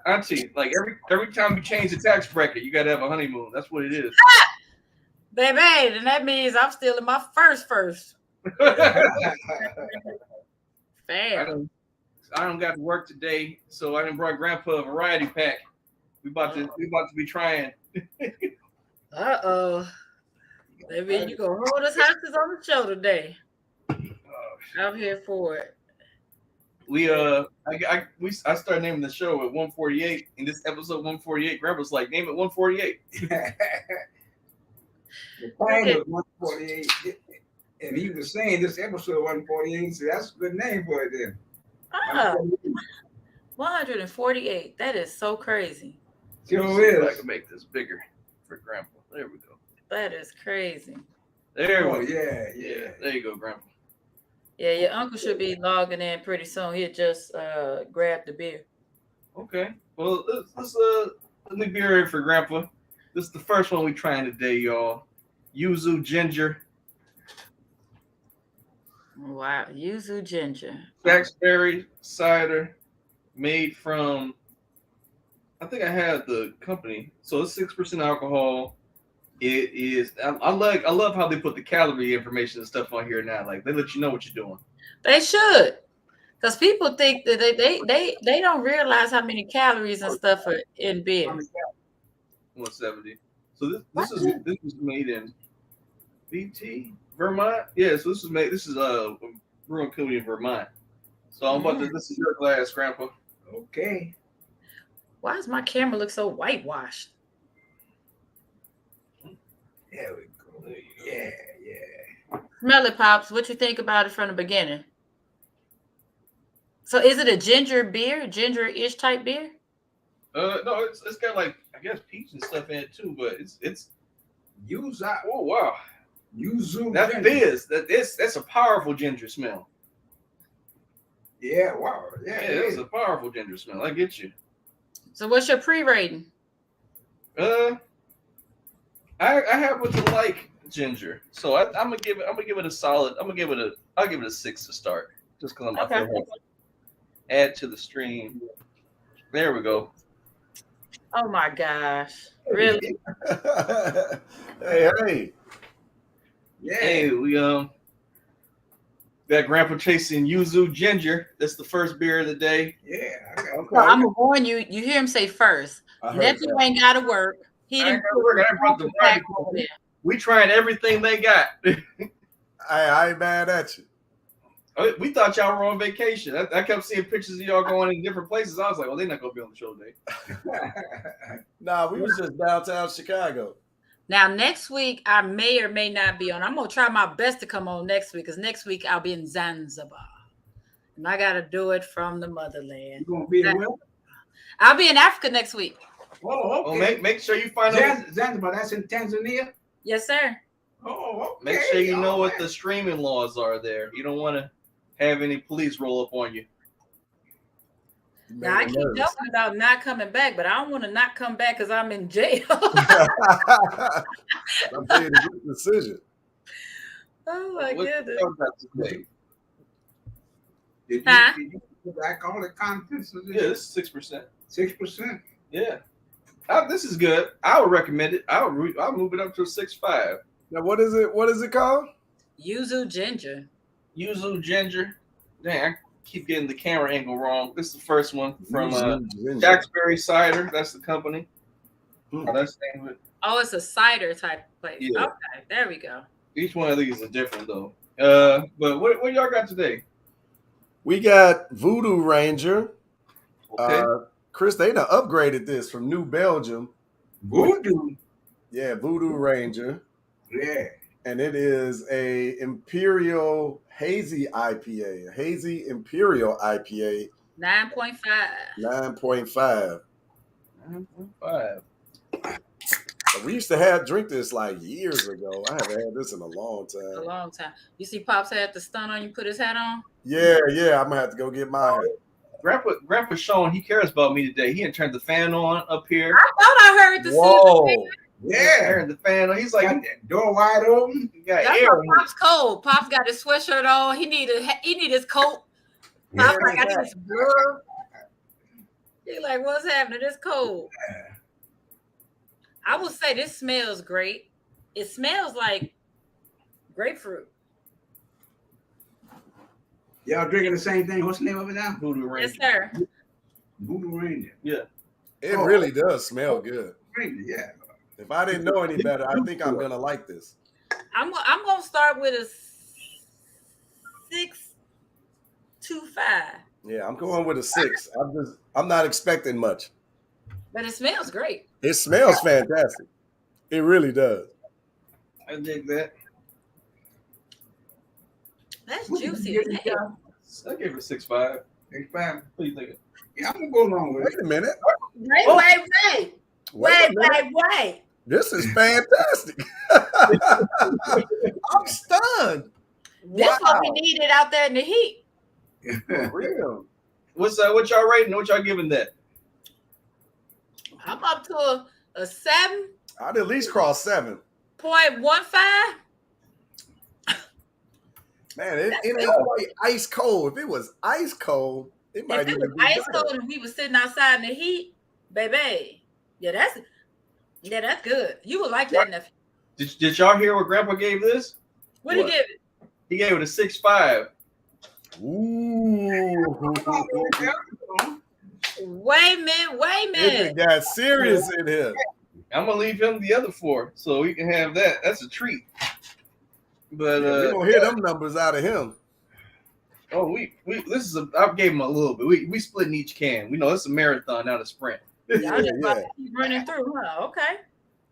Auntie, like every time you change the tax bracket, you gotta have a honeymoon. That's what it is. Baby, then that means I'm still in my first. I Fair. don't I don't got to work today, so I done brought Grandpa a variety pack. We about to be trying. Uh-oh. That means you gonna hold us hostage on the show today. I'm here for it. I started naming the show at 148. In this episode 148, Grandpa's like, name it 148. The time was 148. And he was saying this episode 148, so that's a good name for it then. Ah, 148. That is so crazy. Sure See if I is. can make this bigger for Grandpa. There we go. That is crazy. There Oh, we go. yeah. There you go, Grandpa. Yeah, your uncle should be logging in pretty soon. He'll just grab the beer. Okay. Well, let me be here for Grandpa. This is the first one we trying today, y'all. Yuzu ginger, Wow, yuzu ginger. Jacksberry cider, made from. I think I have the company. So it's 6% alcohol. It is. I love how they put the calorie information and stuff on here now. Like they let you know what you're doing. They should, because people think that they don't realize how many calories and stuff are in beer. 170. So this was made in BT Vermont. Yeah. So this is Brewing Company in Vermont. So I'm about to. This is your glass, Grandpa. Okay. Why does my camera look so whitewashed? There we go. Yeah. Smell it, Pops. What you think about it from the beginning? So is it a ginger-ish type beer? No, it's got like I guess peach and stuff in it too, but it's Yuzu. oh wow. Yuzu. That's a powerful ginger smell. Yeah, wow. Yeah, Yeah, it's a powerful ginger smell. I get you. So what's your pre-rating? I happen to like ginger, so I'm gonna give it a solid. I'll give it a 6 to start, just because I feel like add to the stream. There we go. Oh my gosh. Really? Hey. Yeah. Hey, we got Grandpa chasing yuzu ginger. That's the first beer of the day. Yeah. So I'm gonna warn you. You hear him say first. Nephew ain't gotta work. He didn't brought the back over there. We trying everything they got. I ain't mad at you. We thought y'all were on vacation. I kept seeing pictures of y'all going in different places. I was like, well, they're not gonna be on the show today. Nah, we was just downtown Chicago. Now next week I may or may not be on. I'm gonna try my best to come on next week because next week I'll be in Zanzibar, and I gotta do it from the motherland. You gonna be in where? I'll be in Africa next week. Oh, okay. Well, make sure you find out. Zanzibar, that's in Tanzania? Yes, sir. Oh, okay. Make sure you know what the streaming laws are there. You don't want to have any police roll up on you. Now I keep joking about not coming back, but I don't want to not come back because I'm in jail. I made a good decision. Oh my goodness. Did you put alcoholic contents? Yeah, this is 6%. 6%. Yeah. This is good. I would recommend it. I'll move it up to a 6.5. Now, what is it? What is it called? Yuzu ginger. Yuzu ginger. Dang, I keep getting the camera angle wrong. This is the first one from Jacksberry Cider. That's the company. That's the name of it. Oh, it's a cider type place. Yeah. Okay, there we go. Each one of these is different though. But what y'all got today? We got Voodoo Ranger. Okay. Chris, they done upgraded this from New Belgium. Voodoo. Yeah, Voodoo Ranger. Yeah. And it is a Imperial Hazy IPA. A Hazy Imperial IPA. 9.5. 9.5. 9.5. We used to drink this like years ago. I haven't had this in a long time. A long time. You see Pops had the stunt on you, put his hat on? Yeah. I'm going to have to go get my hat. Grandpa's showing he cares about me today. He had turned the fan on up here. I thought I heard the Whoa. Yeah. Turned the fan on. He's like, got that door wide open. You got That's air. why Pops cold. Pops got his sweatshirt on. He need his coat. Pops like I need his blur. You're like, what's happening? It's cold. I would say this smells great. It smells like grapefruit. Y'all drinking the same thing? What's the name of it now? Voodoo Yes, Ranger. sir. Voodoo Ranger. Yeah. It Oh. really does smell good. Ranger, yeah. If I didn't know any better, I think I'm gonna like this. I'm gonna start with a 6.25, Yeah, I'm going with a 6. I'm not expecting much. but it smells great. It smells fantastic. It really does. I dig that. That's What juicy you as get, hell. I gave it a 6.5. X5? What do you think? Yeah, I'm gonna go along with Wait it. a minute. Wait. Wait a minute. This is fantastic. I'm stunned. This what we needed out there in the heat. For real. What y'all rating? What y'all giving that? I'm up to a 7.15. I'd at least cross 7. Man, it ain't quite ice cold. If it was ice cold, it might If it even was be ice better. cold and we was sitting outside in the heat, baby, that's good. You would like that, nephew. Did y'all hear what Grandpa gave this? What did he give it? He gave it a 6.5. Ooh. Wait a minute. It got serious in here. I'm gonna leave him the other 4 so we can have that. That's a treat. But We're gonna hear them numbers out of him. we I gave him a little bit. We splitting each can. We know it's a marathon, not a sprint. Y'all just about to keep running through, huh? Okay.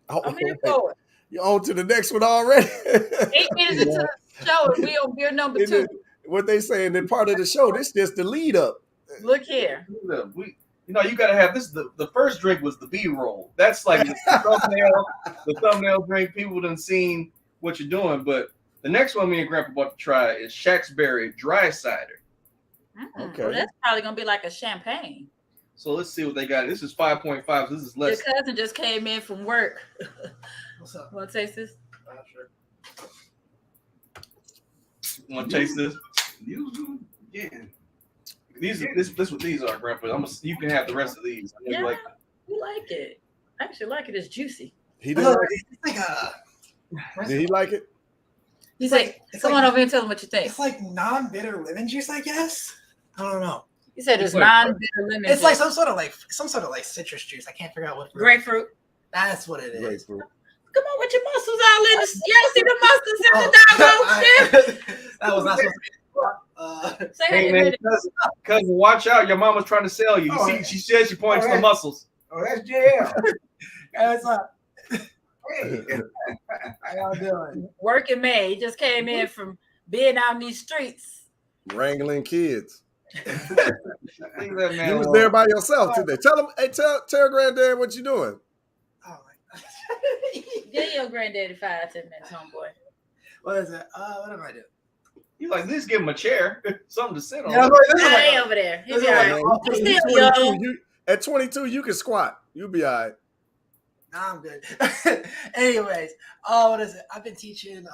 Oh, I'm here for it. you on to the next one already? 8 minutes into the show, and we on beer number 2. What they saying in part of the show, this just the lead up. Look here. You gotta have this. The first drink was the B-roll. That's like the thumbnail drink. People done seen what you're doing, but the next one me and Grandpa about to try is Shacksberry Dry Cider. Okay. Well, that's probably gonna be like a champagne. So let's see what they got. This is 5.5. So this is Your less. cousin just came in from work. What's up? Want to taste this? Sure. Want to taste this? Yeah. This what these are, Grandpa. You can have the rest of these. I know you Yeah, like we like it. I actually like it. It's juicy. He did like It's like a. Did he like it? He's It's like, like- come on over here and tell him what you think. It's like non-bitter lemon juice, I guess. I don't know. He said it's Like- non-bitter lemon. It's like juice. some sort of like citrus juice. I can't figure out what. Grapefruit. That's what it is. Grapefruit. Come on with your muscles all in the. Y'all see the muscles in the doggone That was not supposed to be. Say Hey hey, man, cousin, watch out! Your mama's trying to sell you. You Oh, see, yeah. she said she points to the muscles. Oh, that's JL. What's up? Hey. How y'all doing? working man. He just came in from being out in these streets. Wrangling kids. Leave that man You was alone. there by yourself today. Tell him, hey, tell granddad what you doing. Oh my. Get your granddaddy 5-10 minutes, homeboy. What is it? What am I doing? You like, at least give him a chair, something to sit on. Yeah, this is Hey, like over there. He'll this be is all like- right. Man, He's still young. at 22, you can squat. You'll be all right. Nah, I'm good. Anyways, what is it? I've been teaching.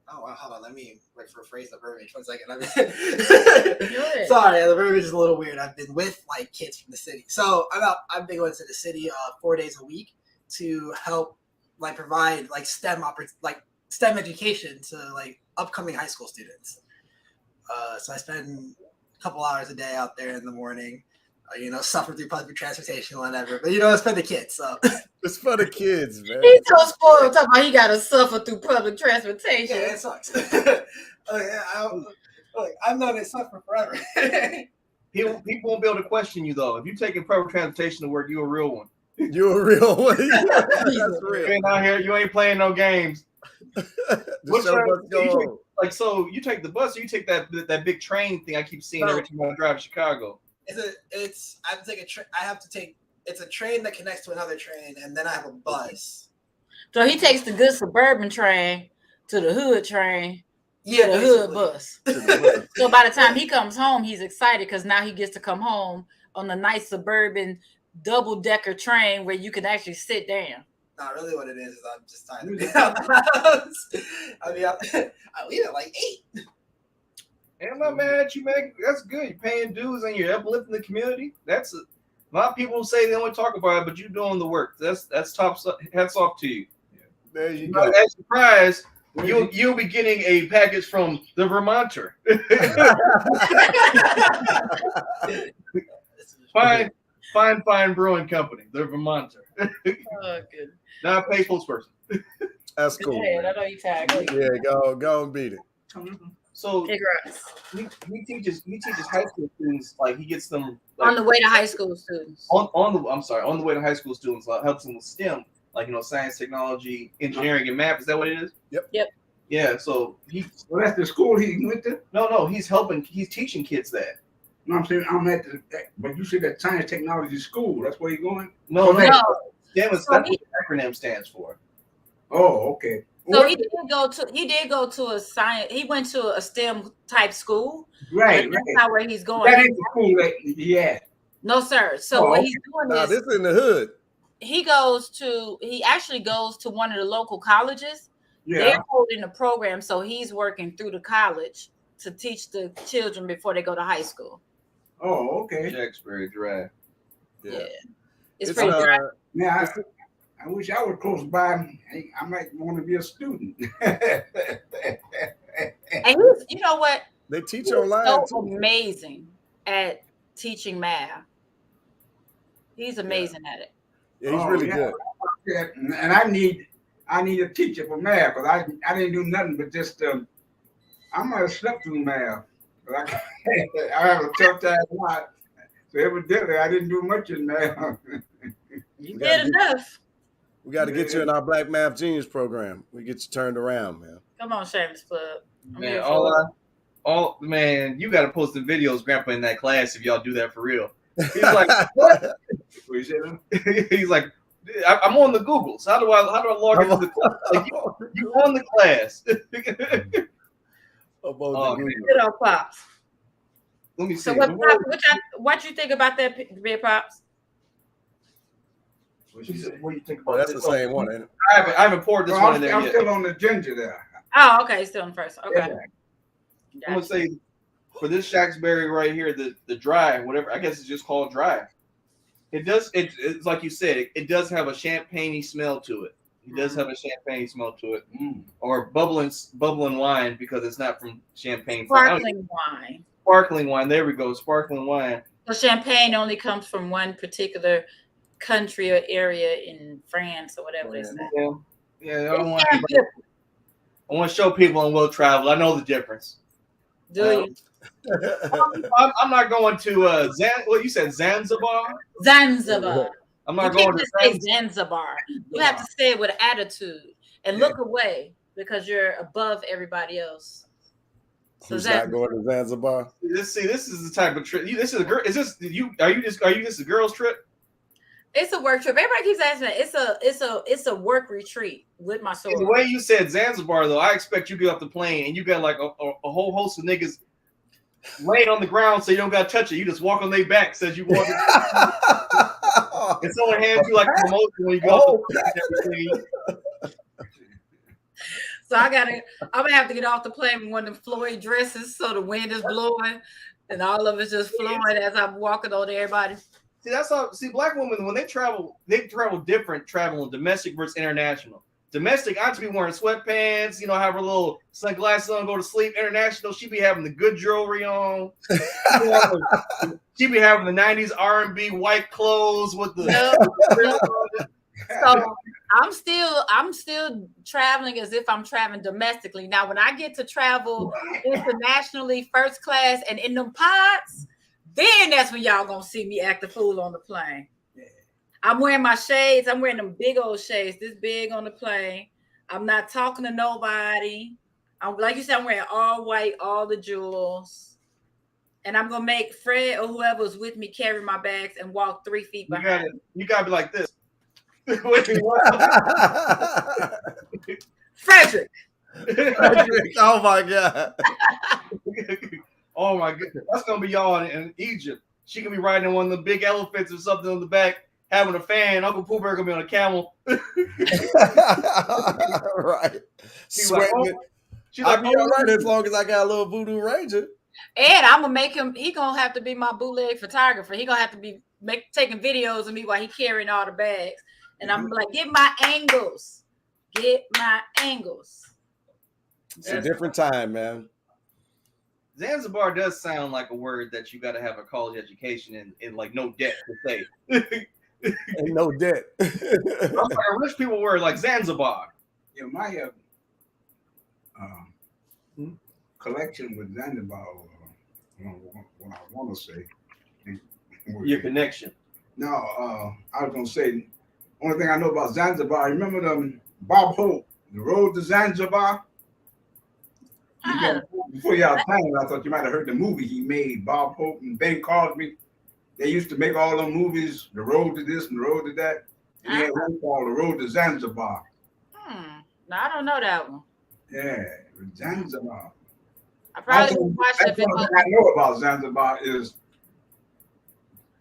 Hold on. Let me wait for a phrase the verbiage. 1 second. Good. Sorry, the verbiage is a little weird. I've been with like kids from the city, so I've been going to the city 4 days a week to help like provide like STEM education to like upcoming high school students. So I spend a couple hours a day out there in the morning. Suffer through public transportation, whatever. But it's for the kids, so. It's for the kids, man. He's so spoiled. Talking about he got to suffer through public transportation. Yeah, it sucks. I've known it suffer forever. People won't be able to question you though. If you're taking public transportation to work, you're a real one. You're a real one. That's You real. ain't out here. You ain't playing no games. The What show time must do go you on. Like, so you take the bus, or you take that big train thing I keep seeing No. every time I drive to Chicago. It's a train that connects to another train, and then I have a bus. So he takes the good suburban train to the hood train, Yeah, the hood bus. To the bus. So by the time he comes home, he's excited because now he gets to come home on the nice suburban double-decker train where you can actually sit down. Not really what it is I'm just tired of being out the house. I leave at like 8. And I'm not mad at you, man. That's good. You're paying dues and you're uplifting the community. That's A lot of people say they only talk about it, but you're doing the work. That's top. Hats off to you. There you go. As a prize, you'll be getting a package from the Vermonter. Fine brewing company, the Vermonter. Oh, good. Not a paid spokesperson. That's Go cool. ahead. I Man. know you tired. Yeah, go and beat it. So Congrats. he teaches high school students, like he gets them like, On the way to high school students. on the way to high school students, like, helps them with STEM, like science, technology, engineering, and math. Is that what it is? Yep. Yeah. So Well, that's the school he went to. no, he's teaching kids that. No, I'm saying I'm at the. But you said that science technology school. That's where you're going. No, No. STEM is So that's what the acronym stands for. Oh, okay. So What- he did go to a science. He went to a STEM type school. right, But that's right. not where he's going. That ain't the school that he had. No, sir. So Oh, what okay. he's doing Nah, is this in the hood. he actually goes to one of the local colleges. Yeah. They're holding a program, so he's working through the college to teach the children before they go to high school. Oh, okay. Jacksbury Drive. Yeah. It's pretty uh, dry. Now, I wish I was close by. I might want to be a student. And he's, you know what? they teach He's online so too. amazing at teaching math. He's amazing at it. Yeah, he's Oh, really yeah. good. Yeah, and I need a teacher for math because I didn't do nothing but just I might have slept through math. But I have a tough time a lot. So evidently I didn't do much in math. You We did gotta enough. We got to get you in our Black Math Genius program. We get you turned around, man. Come on, Shameless Plug. I'm Man, here for man, you got to post the videos, Grandpa, in that class if y'all do that for real. He's like, What you said? he's like, I'm on the Googles. How do I log into the class? Like, you on the class? Oh, man. Good old Pops. Let me see. So what you think about that, Big Pops? What you think Oh, about that's this? the same one, ain't it? I haven't poured this No, one in there I'm yet. still on the ginger there. Oh, okay, still in first. Okay. Yeah. I'm gonna say for this Shacksberry right here, the dry, whatever, I guess it's just called dry. It's like you said, it does have a champagne-y smell to it. It does have a champagne smell to it, or bubbling wine because it's not from champagne. Sparkling wine. Sparkling wine. There we go. Sparkling wine. So champagne only comes from one particular country or area in France or whatever they say. Yeah. I want to show people I'm well traveled. I know the difference. Do you? I'm not going to what you said, Zanzibar. Zanzibar. I'm You not can't going to just say Zanzibar. You have to say it with attitude and look away because you're above everybody else. So Who's not going to Zanzibar? This is the type of trip. This is a girl. Is this you? Are you just a girls' trip? It's a work trip. Everybody keeps asking that. It's a work retreat with my The soror. way you said Zanzibar, though, I expect you to get off the plane and you got like a whole host of niggas laying on the ground, so you don't got to touch it. You just walk on their back, says you walk. And someone hands you like a promotion when you go off the plane. So I'm gonna have to get off the plane with one of them Floyd dresses so the wind is blowing and all of it's just flowing as I'm walking on everybody. See, that's how. See, black women when they travel different. Traveling domestic versus international. Domestic, I have to be wearing sweatpants. Have her little sunglasses on, go to sleep. International, she be having the good jewelry on. She be having the '90s R&B white clothes with the. So I'm still traveling as if I'm traveling domestically. Now, when I get to travel internationally, first class, and in them pods, then that's when y'all gonna see me act a fool on the plane. I'm wearing my shades. I'm wearing them big old shades, this big on the plane. I'm not talking to nobody. I'm like you said, I'm wearing all white, all the jewels. And I'm gonna make Fred or whoever's with me carry my bags and walk 3 feet behind. You gotta be like this. Frederick. Oh my god. Oh my goodness. That's gonna be y'all in Egypt. She could be riding one of the big elephants or something on the back, having a fan. Uncle Pooh Bear gonna be on a camel. Right. She's Sweating. like, I'll be all right as long as I got a little Voodoo Ranger. And I'm gonna make him. He gonna have to be my bootleg photographer. He gonna have to be taking videos of me while he carrying all the bags. And I'm like, get my angles. Get my angles. It's a different time, man. Zanzibar does sound like a word that you got to have a college education and like no debt to say. And no debt. That's like a rich people word, like Zanzibar. Yeah, my collection with Zanzibar, what I want to say. Your connection. No, I was going to say, only thing I know about Zanzibar, remember Bob Hope, The Road to Zanzibar? Before y'all time, I thought you might have heard the movie he made, Bob Hope and Ben Cosby. They used to make all the movies, The Road to this and The Road to that. And he had one called The Road to Zanzibar. No, I don't know that one. Yeah, Zanzibar. I probably won't watch it. That's one thing I know about Zanzibar is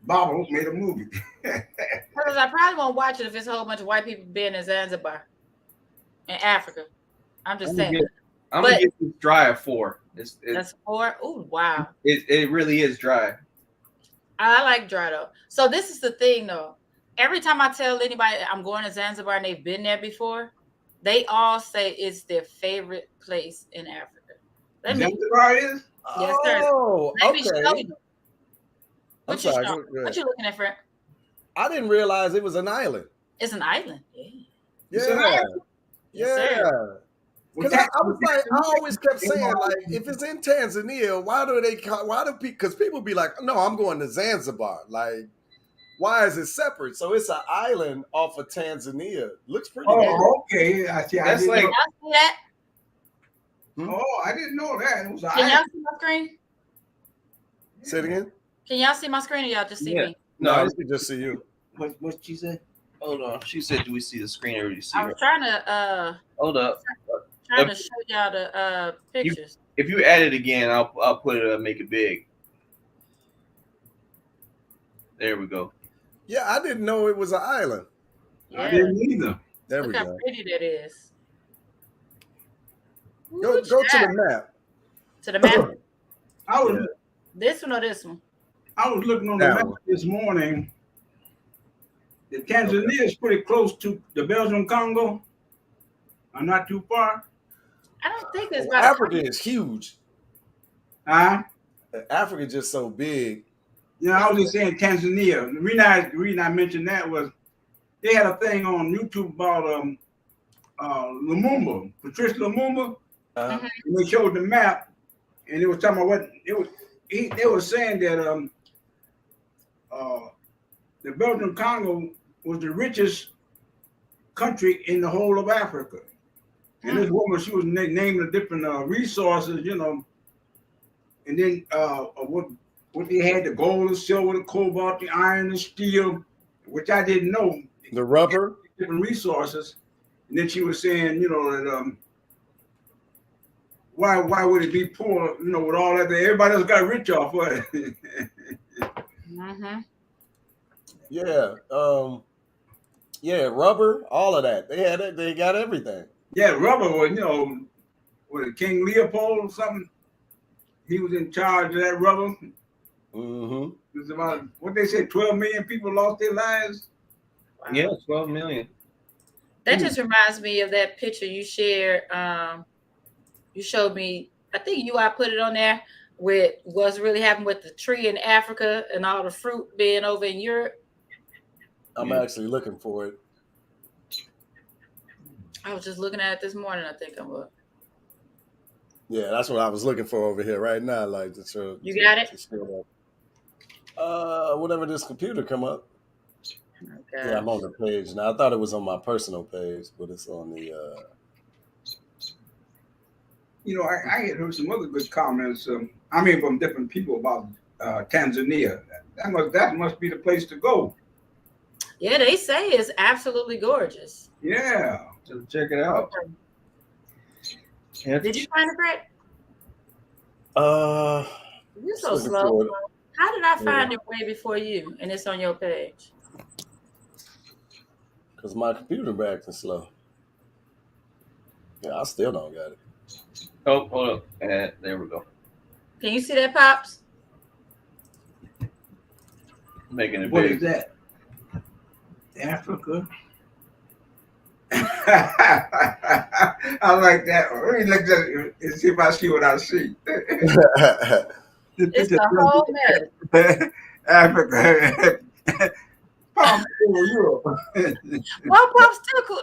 Bob Hope made a movie. Because I probably won't watch it if it's a whole bunch of white people being in Zanzibar, in Africa. I'm just saying. I'm gonna give this dry a 4. That's 4. Oh wow. It really is dry. I like dry though. So this is the thing though. Every time I tell anybody I'm going to Zanzibar and they've been there before, they all say it's their favorite place in Africa. Zanzibar is? Yes, sir. Oh, Let me okay. show you. I'm sorry. What you looking at, Fred? I didn't realize it was an island. It's an island. Yeah. Yes, Because I was like, I always kept saying, like, if it's in Tanzania, why do people? Because people be like, no, I'm going to Zanzibar. Like, why is it separate? So it's an island off of Tanzania. Looks pretty good. Oh, okay. I see. That's like. Y'all see that? Oh, I didn't know that. It was an Can y'all island. see my screen? Say it again. Can y'all see my screen or y'all just see me? No, I can just see you. What she said? Hold on. She said, "Do we see the screen or do you see I her?" was trying to Hold up. trying to show y'all the pictures. If you add it again, I'll put it up, make it big. There we go. Yeah, I didn't know it was an island. I didn't either. There Look we how go. pretty that is. Go to the map. To the map. I was This one or this one? I was looking on the map this morning. The Tanzania is pretty close to the Belgian Congo. I'm not too far. I don't think it's Well, Africa is huge. Huh? Africa is just so big. You know, I was just saying Tanzania. The reason I mentioned that was they had a thing on YouTube about Lumumba, Patrice Lumumba. And they showed the map, and it was talking about what it was. They were saying that the Belgian Congo was the richest country in the whole of Africa. And this woman, she was naming the different resources, you know, and then what they had: the gold, the silver, the cobalt, the iron, the steel, which I didn't know. The rubber, different resources. And then she was saying, you know, that why would it be poor, you know, with all that? Everybody else got rich off of it. Yeah. Yeah, rubber, all of that. They had it, they got everything. Yeah, rubber was, you know, with King Leopold or something. He was in charge of that rubber. Mm-hmm. It was about, what they say, 12 million people lost their lives. Wow. Yeah, 12 million. That just reminds me of that picture you shared. You showed me, I think I put it on there, with what's really happening with the tree in Africa and all the fruit being over in Europe. I'm actually looking for it. I was just looking at it this morning, I think I'm up. Yeah, that's what I was looking for over here right now. Like to show. You got it? Whenever this computer come up. Okay. Yeah, I'm on the page now. I thought it was on my personal page, but it's on the. You know, I had heard some other good comments. I mean, from different people about Tanzania. That must be the place to go. Yeah, they say it's absolutely gorgeous. Yeah, so check it out. Okay. Yeah. Did you find it, Brett? You're so slow. How did I find it way before you? And it's on your page. Because my computer acting slow. Yeah, I still don't got it. Oh, hold up. There we go. Can you see that, Pops? Making it What big. is that? Africa. I like that one. Let me look at it and see if I see what I see. It's the whole mess. Africa. Palm Europe. Well, Popsicle.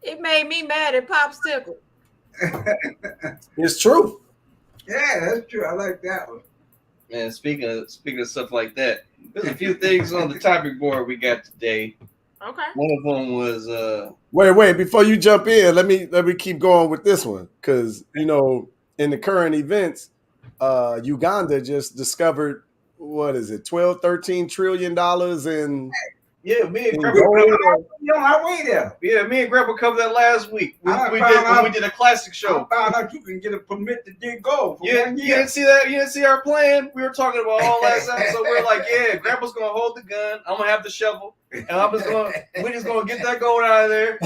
It made me mad at Popsicle. It's true. Yeah, that's true. I like that one. And speaking of stuff like that, there's a few things on the topic board we got today. Okay. One of them was Wait, before you jump in, let me keep going with this one. Because in the current events, Uganda just discovered, what is it, 12-13 trillion dollars in me and in Grandpa gold. You on our way there. Yeah, me and Grandpa covered that last week. We did a classic show. I found out you can get a permit to dig gold for 1 You year. didn't see that? You didn't see our plan? We were talking about all last episode. We're like, yeah, Grandpa's gonna hold the gun. I'm gonna have the shovel, and we're just gonna get that gold out of there.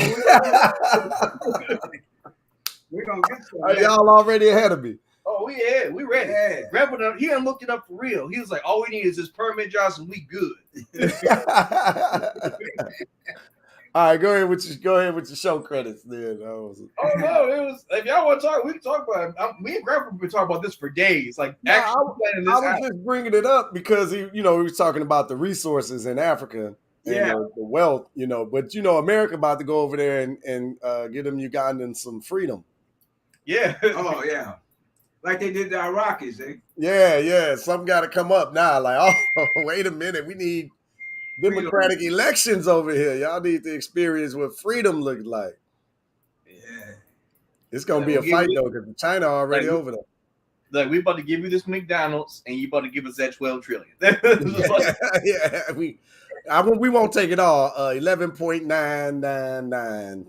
We're gonna get some. Y'all already ahead of me. Oh, we ready. Yeah. Grandpa, he done looked it up for real. He was like, all we need is this permit, Josh, and we good. All right, go ahead with your show credits then. Oh no, it was. If y'all want to talk, we can talk about it. Me and Grandpa been talking about this for days. Like, I was just bringing it up because he was talking about the resources in Africa. Yeah. And the wealth, but America about to go over there and get them Ugandans some freedom. Yeah. Oh yeah. Like they did the Iraqis, eh? Yeah. Something got to come up now. Like, oh, wait a minute. We need democratic elections over here. Y'all need to experience what freedom looks like. Yeah. It's going to be a fight, though, because China already over there. Like, we about to give you this McDonald's, and you about to give us that 12 trillion. We won't take it all. 11.999.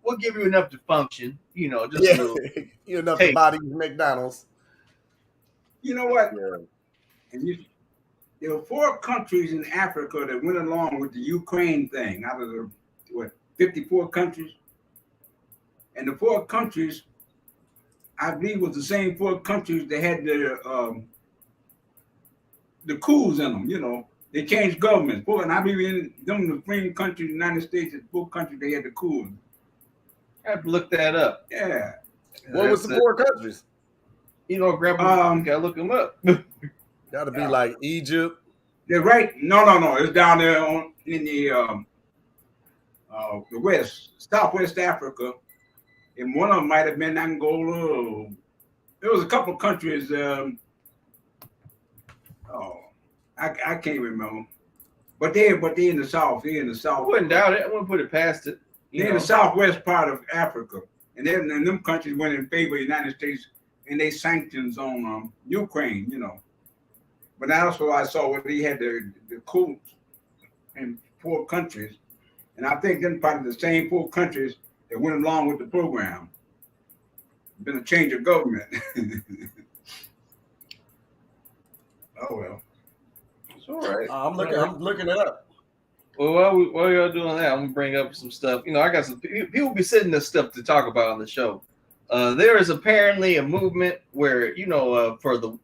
We'll give you enough to function. Just a little. Enough to buy these McDonald's. You know what? Yeah. And there were 4 countries in Africa that went along with the Ukraine thing out of the 54 countries, and the 4 countries, I believe, was the same 4 countries that had the coups in them. They changed governments. And I believe in the free countries, the United States, the 4 countries they had the coups. I have to look that up. Yeah. What was the 4 countries? Grandpa, you gotta look them up. Got to be like Egypt. They're right. No. It's down there in the west, Southwest Africa, and one of them might have been Angola. There was a couple of countries. I can't remember. But they in the south. They're in the south. I wouldn't doubt it. I wouldn't put it past it. They're in the southwest part of Africa, and them countries went in favor of the United States, and they sanctions on Ukraine. But that's what I saw where they had the coups in 4 countries, and I think them part of the same 4 countries that went along with the program. Been a change of government. Oh well. It's all right. I'm looking it up. Well, while y'all doing that, I'm gonna bring up some stuff. I got some people be sending this stuff to talk about on the show. There is apparently a movement where for the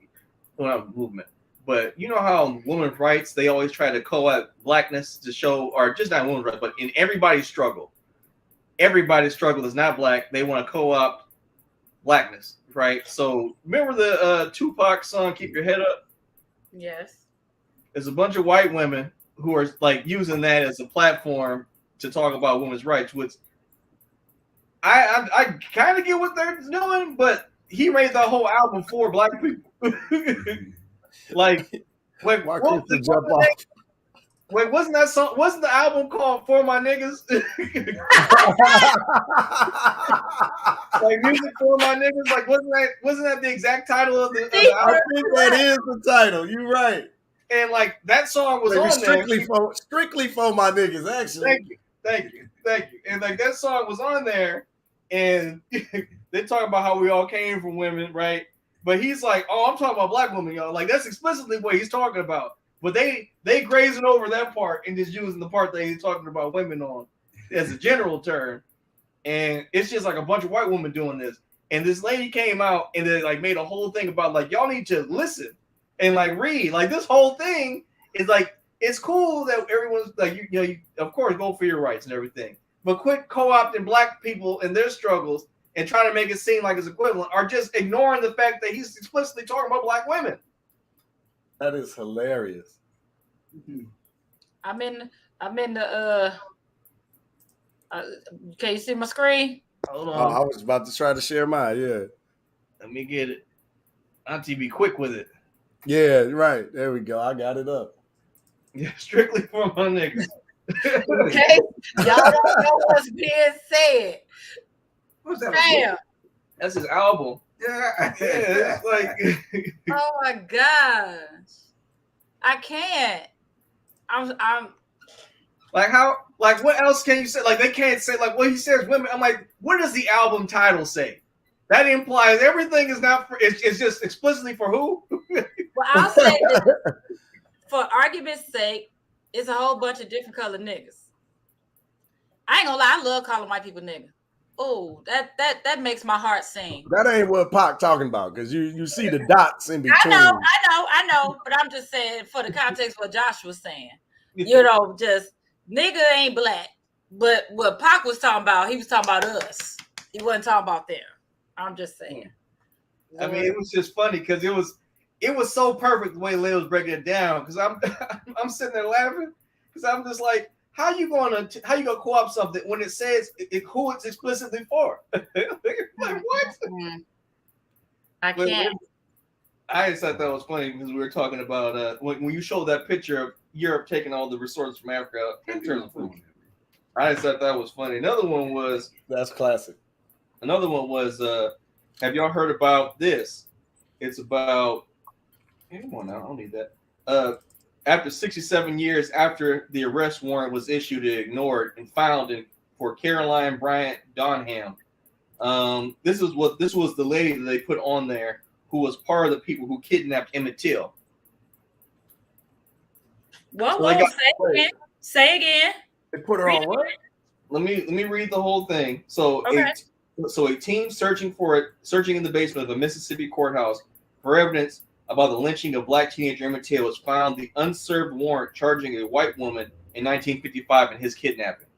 movement. But you know how women's rights, they always try to co-opt blackness to show, or just not women's rights, but in everybody's struggle is not black. They want to co-opt blackness, right? So remember the Tupac song, Keep Your Head Up? Yes. There's a bunch of white women who are like using that as a platform to talk about women's rights, which I kind of get what they're doing, but he made the whole album for black people. Like, wasn't that song? Wasn't the album called "For My Niggas"? Like music for my niggas. Like, wasn't that the exact title of the album? I think that is the title. You're right. And like that song was on strictly there. Strictly for my niggas, actually. Thank you. And like that song was on there, and they talk about how we all came from women, right? But he's like, oh, I'm talking about black women, y'all. Like, that's explicitly what he's talking about. But they grazing over that part and just using the part that he's talking about women on as a general term. And it's just like a bunch of white women doing this. And this lady came out and then like made a whole thing about like y'all need to listen and like read. Like this whole thing is like it's cool that everyone's like you of course go for your rights and everything, but quit co-opting black people and their struggles and trying to make it seem like it's equivalent, or just ignoring the fact that he's explicitly talking about black women. That is hilarious. I'm in the can you see my screen? Hold Oh, on. I was about to try to share mine. Yeah. Let me get it. Auntie, be quick with it. Yeah, right. There we go. I got it up. Yeah, strictly for my niggas. Okay, y'all don't know what's being said. What's that? Damn. That's his album. Yeah. Yeah, it's like Oh my gosh. I can't. I'm like how like what else can you say? Like they can't say like what he says women. I'm like, what does the album title say? That implies everything is not for it's just explicitly for who? well, I'll say this for argument's sake, it's a whole bunch of different colored niggas. I ain't gonna lie, I love calling white people niggas. Oh, that makes my heart sing. That ain't what Pac talking about, because you see the dots in between. I know, but I'm just saying for the context of what Josh was saying. You know, just nigga ain't black. But what Pac was talking about, he was talking about us. He wasn't talking about them. I'm just saying. I mean, it was just funny because it was so perfect the way Leo was breaking it down. Because I'm I'm sitting there laughing because I'm just like, how you gonna co-op something when it says who it's explicitly for? Like what? I can't. I just thought that was funny because we were talking about when you showed that picture of Europe taking all the resources from Africa in terms of food. I just thought that was funny. Another one was that's classic. Another one was have y'all heard about this? It's about come on now, I don't need that. After 67 years after the arrest warrant was issued and ignored and found for Caroline Bryant Donham. This was the lady that they put on there who was part of the people who kidnapped Emmett Till. Whoa, say again. They put her on what? Let me read the whole thing. So okay. A team searching in the basement of a Mississippi courthouse for evidence about the lynching of black teenager Emmett Till was found the unserved warrant charging a white woman in 1955 in his kidnapping.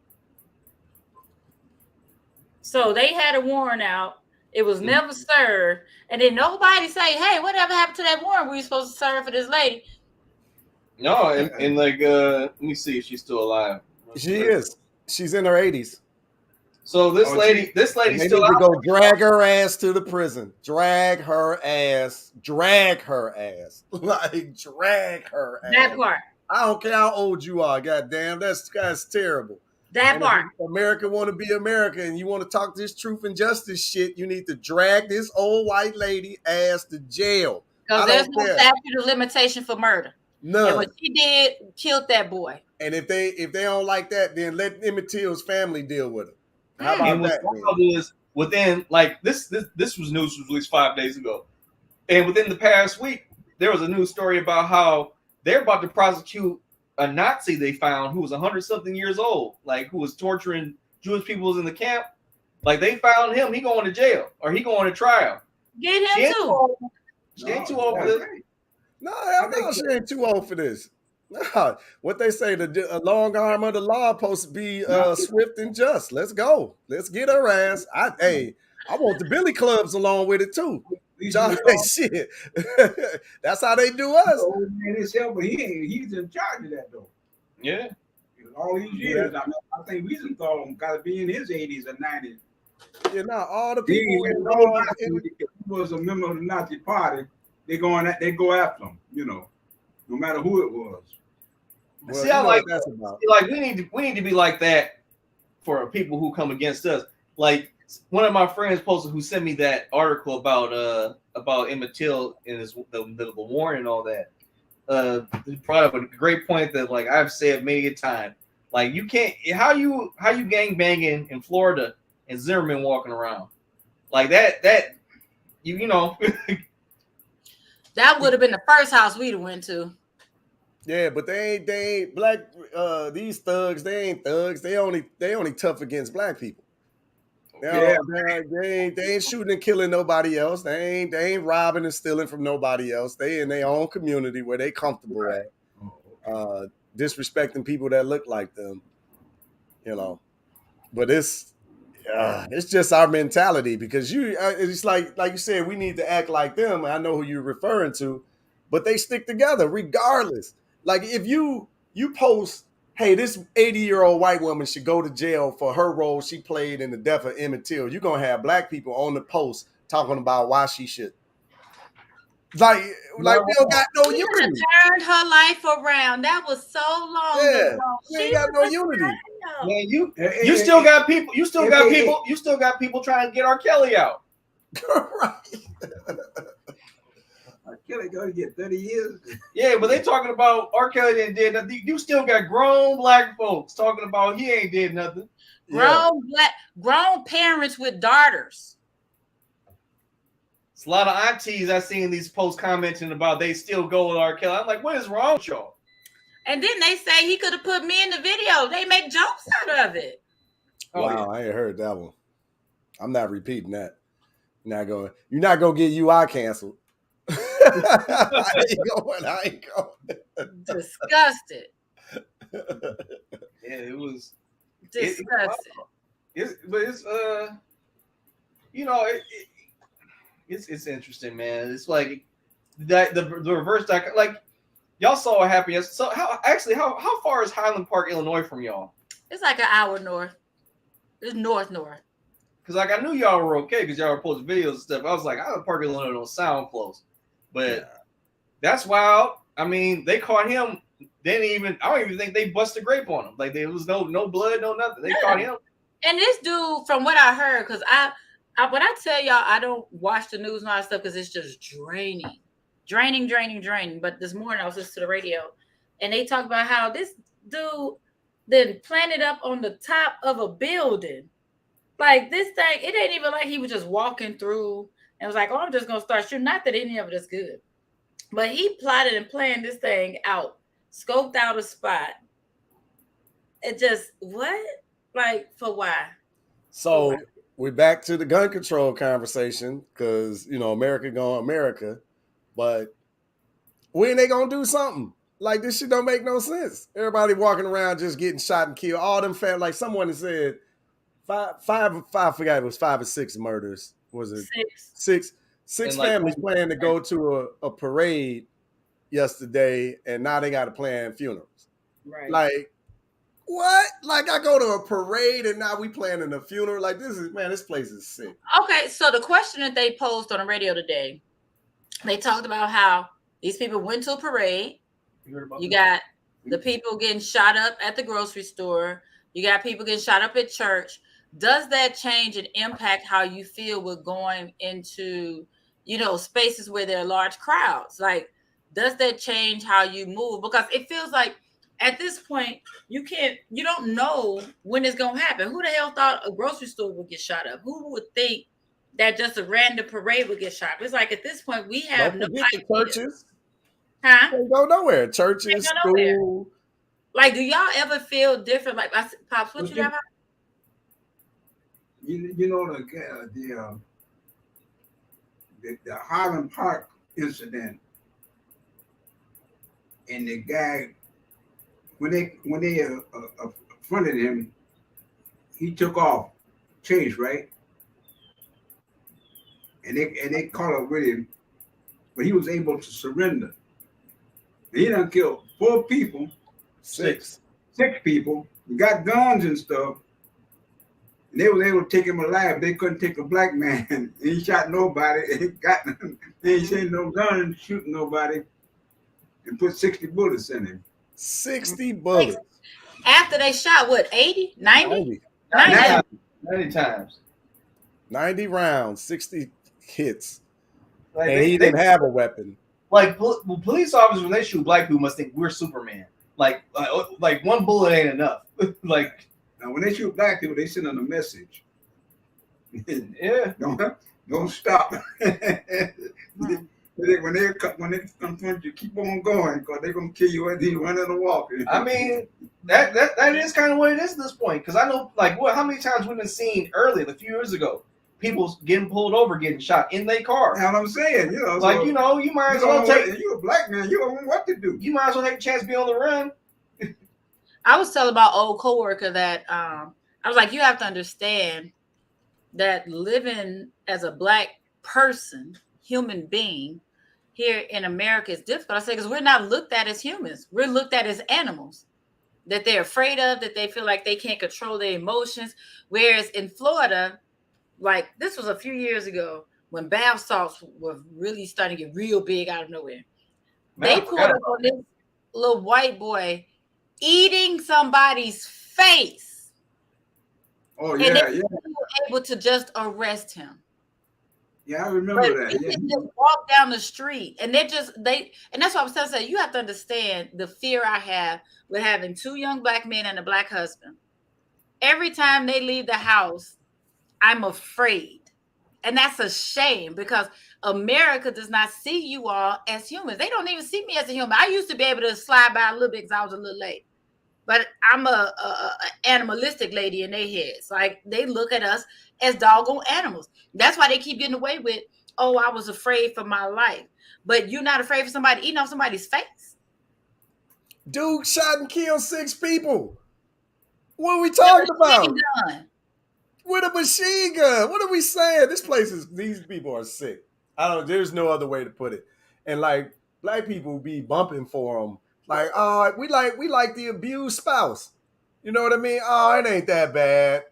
So they had a warrant out. It was never served. And then nobody say, hey, whatever happened to that warrant we were supposed to serve for this lady? No, and like let me see if she's still alive. She is. She's in her 80s. So this lady's still out. They need to go drag her ass to the prison. Drag her ass. Like drag her ass. That part. I don't care how old you are. Goddamn, that's terrible. That part. If America want to be America and you want to talk this truth and justice shit, you need to drag this old white lady ass to jail. Because there's no statute of limitation for murder. None. And what she did killed that boy. And if they don't like that, then let Emmett Till's family deal with it. How about that? Is within like this was news was released 5 days ago, and within the past week there was a news story about how they're about to prosecute a Nazi they found who was 100-something years old, like who was torturing Jewish people in the camp. Like they found him, he going to jail or he going to trial. Get him too. She ain't too old for this. No, she ain't too old for this. No, what they say, the long arm of the law supposed to be swift and just. Let's go. Let's get her ass. I want the Billy Clubs along with it too. John, shit. That's how they do us. Old man himself, but he's in charge of that though. Yeah. All these years, I think Wiesenthal got to be in his 80s or 90s. You know, all the people he was a member of the Nazi party. They go after him. You know, no matter who it was. Well, see, I like that's about. Like we need to be like that for people who come against us. Like one of my friends posted who sent me that article about Emmett Till and the warrant and all that. He brought up a great point that like I've said many a time. Like you can't how you gang banging in Florida and Zimmerman walking around like that you know. That would have been the first house we'd have went to. Yeah, but they ain't black. These thugs, they ain't thugs. They only tough against black people. They ain't shooting and killing nobody else. They ain't robbing and stealing from nobody else. They in their own community where they comfortable at. Disrespecting people that look like them, But it's just our mentality because it's like you said, we need to act like them. I know who you're referring to, but they stick together regardless. Like if you post, hey, this 80-year-old white woman should go to jail for her role she played in the death of Emmett Till, you're gonna have black people on the post talking about why she should. Like we don't got no She unity. Turned her life around. That was so long ago. We ain't got no unity. Man, you still got people. You still got people. You still got people trying to get R. Kelly out. Right. R. Kelly going to get 30 years. Yeah, but they talking about R. Kelly didn't did nothing. You still got grown black folks talking about he ain't did nothing. Grown parents with daughters. It's a lot of aunties I seen these posts commenting about they still go with R. Kelly. I'm like, what is wrong with y'all? And then they say he could have put me in the video. They make jokes out of it. Wow, I ain't heard that one. I'm not repeating that. You're not gonna get UI canceled. I ain't going. Disgusted. Yeah, it was disgusted. It's interesting, man. It's like that the reverse like y'all saw what happened yesterday. So how far is Highland Park, Illinois from y'all? It's like an hour north. It's north. Because like I knew y'all were okay because y'all were posting videos and stuff. I was like, Highland Park, Illinois don't sound close. But that's wild. I mean, they caught him. I don't even think they busted grape on him. Like there was no blood, no nothing. They caught him. And this dude, from what I heard, because when I tell y'all I don't watch the news and all that stuff because it's just draining. But this morning I was listening to the radio and they talk about how this dude then planted up on the top of a building. Like this thing, it ain't even like he was just walking through and was like, oh, I'm just going to start shooting. Not that any of it is good. But he plotted and planned this thing out, scoped out a spot. It just, what? Like, for why? So we're back to the gun control conversation because, America going America. But when they going to do something? Like, this shit don't make no sense. Everybody walking around just getting shot and killed. All them families, like someone said, five, I forgot it was 5 or 6 murders. Was it? Six families planned to go to a parade yesterday, and now they got to plan funerals. Right. Like, what? Like, I go to a parade, and now we planning a funeral? Like, this place is sick. Okay, so the question that they posed on the radio today, they talked about how these people went to a parade. You got the people getting shot up at the grocery store. You got people getting shot up at church. Does that change and impact how you feel with going into, spaces where there are large crowds? Like, does that change how you move? Because it feels like at this point, you don't know when it's going to happen. Who the hell thought a grocery store would get shot up? Who would think that just a random parade would get shot up? It's like at this point, we have no idea. Churches. Huh? They go nowhere. Churches, school. Nowhere. Like, do y'all ever feel different? Like, Pops, what you have? The Highland Park incident, and the guy when they confronted him, he took off, chased, right? And they caught up with him, but he was able to surrender. And he done killed 4 people, 6 people. He got guns and stuff. And they was able to take him alive. They couldn't take a black man. He shot nobody. He ain't seen no gun shooting nobody. And put 60 bullets in him. 60 bullets. After they shot, what, 80? 90? 90 times. 90 rounds, 60 hits. Like and he didn't have a weapon. Like, police officers, when they shoot black people, must think we're Superman. Like one bullet ain't enough. Like, now when they shoot black people, they send them a message. Yeah. Don't stop. When they confront you, keep on going because they're gonna kill you as you run in the walk. I mean, That is kind of what it is at this point. Because I know, like, how many times we've been seeing earlier, a few years ago, people getting pulled over, getting shot in their car. That's what I'm saying. You know, like, so you might as well take. You're a black man. You don't know what to do. You might as well take a chance to be on the run. I was telling my old coworker that I was like, you have to understand that living as a black person, human being here in America is difficult. I say, because we're not looked at as humans. We're looked at as animals that they're afraid of, that they feel like they can't control their emotions. Whereas in Florida, like this was a few years ago when bath salts were really starting to get real big out of nowhere. They pulled up on this little white boy eating somebody's face. Oh yeah, and they were able to just arrest him. Yeah, I remember that. He can just walk down the street, and and that's what I was telling you. You have to understand the fear I have with having two young black men and a black husband. Every time they leave the house, I'm afraid, and that's a shame because America does not see you all as humans. They don't even see me as a human. I used to be able to slide by a little bit because I was a little late. But I'm a animalistic lady in their heads. Like they look at us as doggone animals. That's why they keep getting away with, oh, I was afraid for my life. But you're not afraid for somebody eating off somebody's face. Dude shot and killed 6 people. What are we talking about? With a machine gun. What are we saying? These people are sick. There's no other way to put it. And like black people be bumping for them. Like, we like the abused spouse. You know what I mean? Oh, it ain't that bad.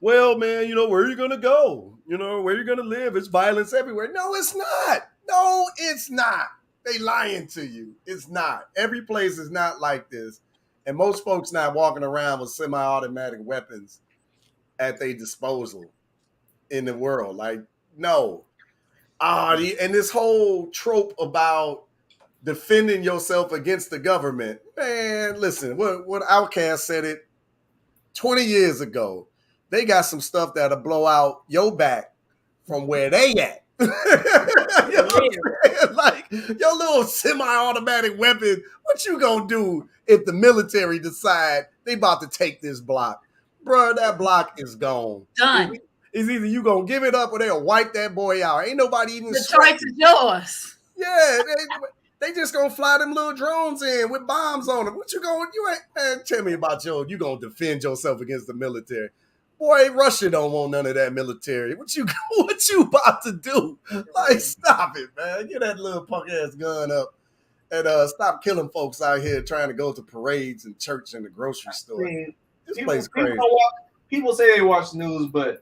Well, man, where are you gonna go? Where you gonna live? It's violence everywhere. No, it's not. No, it's not. They lying to you. It's not. Every place is not like this. And most folks not walking around with semi-automatic weapons at their disposal in the world. Like, no. And this whole trope about defending yourself against the government. Man, listen, what Outkast said it 20 years ago. They got some stuff that'll blow out your back from where they at. You know what I'm saying? Like, your little semi-automatic weapon, what you gonna do if the military decide they about to take this block? Bruh, that block is gone. Done. It's either you gonna give it up or they'll wipe that boy out. Ain't nobody even the choice is yours. Yeah, they just gonna fly them little drones in with bombs on them. What you ain't, man, tell me about you gonna defend yourself against the military. Boy, Russia don't want none of that military. What you about to do? Like, stop it, man. Get that little punk ass gun up and stop killing folks out here trying to go to parades and church and the grocery store. This place crazy. People say they watch the news, but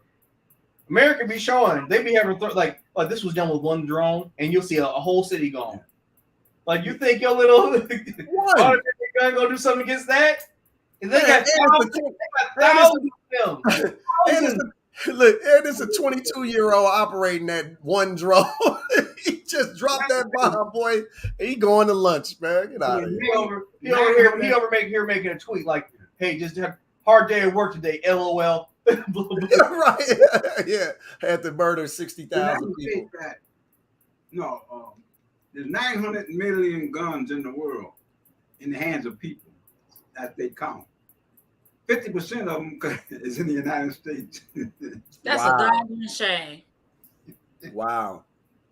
America be showing they be having like this was done with one drone, and you'll see a whole city gone. Like, you think your little gun gonna do something against that? And they got thousands of them. And it's a 22-year-old operating that one drone. He just dropped that bomb, boy. He going to lunch, man. Get out of here. He over making a tweet like, "Hey, just have hard day at work today. LOL." Right? Yeah, had to murder 60,000 people. No, there's 900 million guns in the world in the hands of people that they count. 50% of them is in the United States. That's a darn shame. Wow.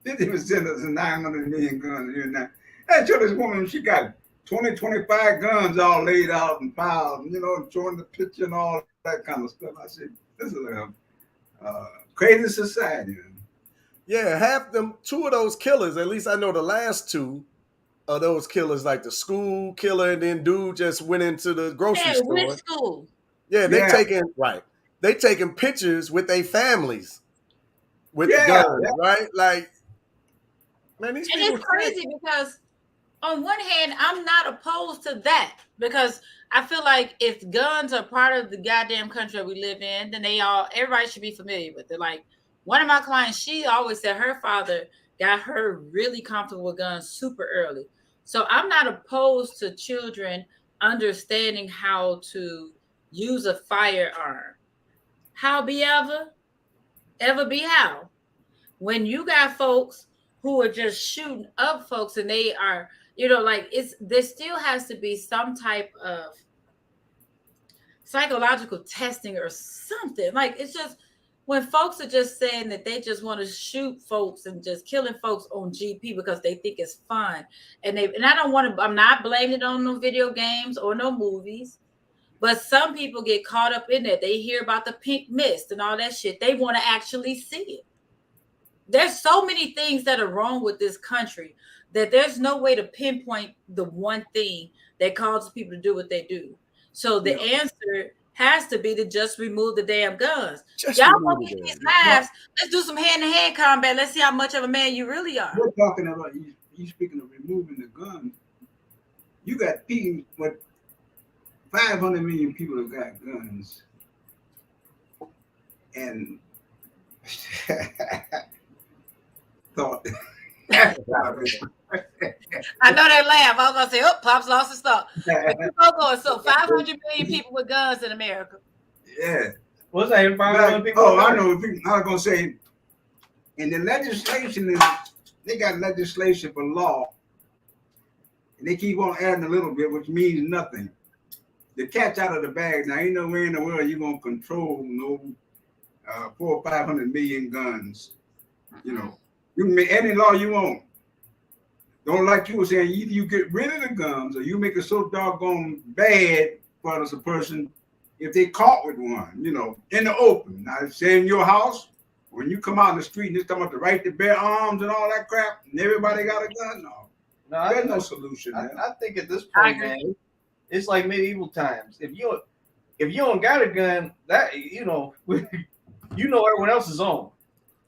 50% of the 900 million guns here now. Hey, show this woman, she got 25 guns all laid out and piled, showing the picture and all that kind of stuff. I said, this is a crazy society. Yeah, two of those killers, at least I know the last two of those killers, like the school killer, and then dude just went into the grocery store. Which school? Yeah, they taking pictures with their families with the guns, right? Like, man, these people. And it's crazy because on one hand, I'm not opposed to that because I feel like if guns are part of the goddamn country we live in, then everybody should be familiar with it. Like, one of my clients, she always said her father got her really comfortable with guns super early. So I'm not opposed to children understanding how to use a firearm. Ever be how? When you got folks who are just shooting up folks and they are You know, like there still has to be some type of psychological testing or something. Like it's just when folks are just saying that they just want to shoot folks and just killing folks on GP because they think it's fun. And I don't want to, I'm not blaming it on no video games or no movies. But some people get caught up in it. They hear about the pink mist and all that shit. They want to actually see it. There's so many things that are wrong with this country that there's no way to pinpoint the one thing that causes people to do what they do. So the answer has to be to just remove the damn guns. Y'all want to get these knives. Let's do some hand-to-hand combat. Let's see how much of a man you really are. We're talking about you speaking of removing the guns. You got people, what 500 million people have got guns. And thought. I know that laugh. I was gonna say, "Oh, Pops lost his thought." So 500 million people with guns in America. Yeah. What's that? 500 people? Oh, I know. I was gonna say, and the legislation is they got legislation for law, and they keep on adding a little bit, which means nothing. The cat's out of the bag now. Ain't nowhere in the world you're gonna control no 400 or 500 million guns. You know, you can make any law you want. Don't like you were saying, either you get rid of the guns or you make it so doggone bad for us a person if they caught with one, you know, in the open. Now, say in your house, when you come out in the street and it's talking about the right to bear arms and all that crap, and everybody got a gun, no, there's no solution. I think at this point, man, it's like medieval times. If you don't got a gun, that you know everyone else is on.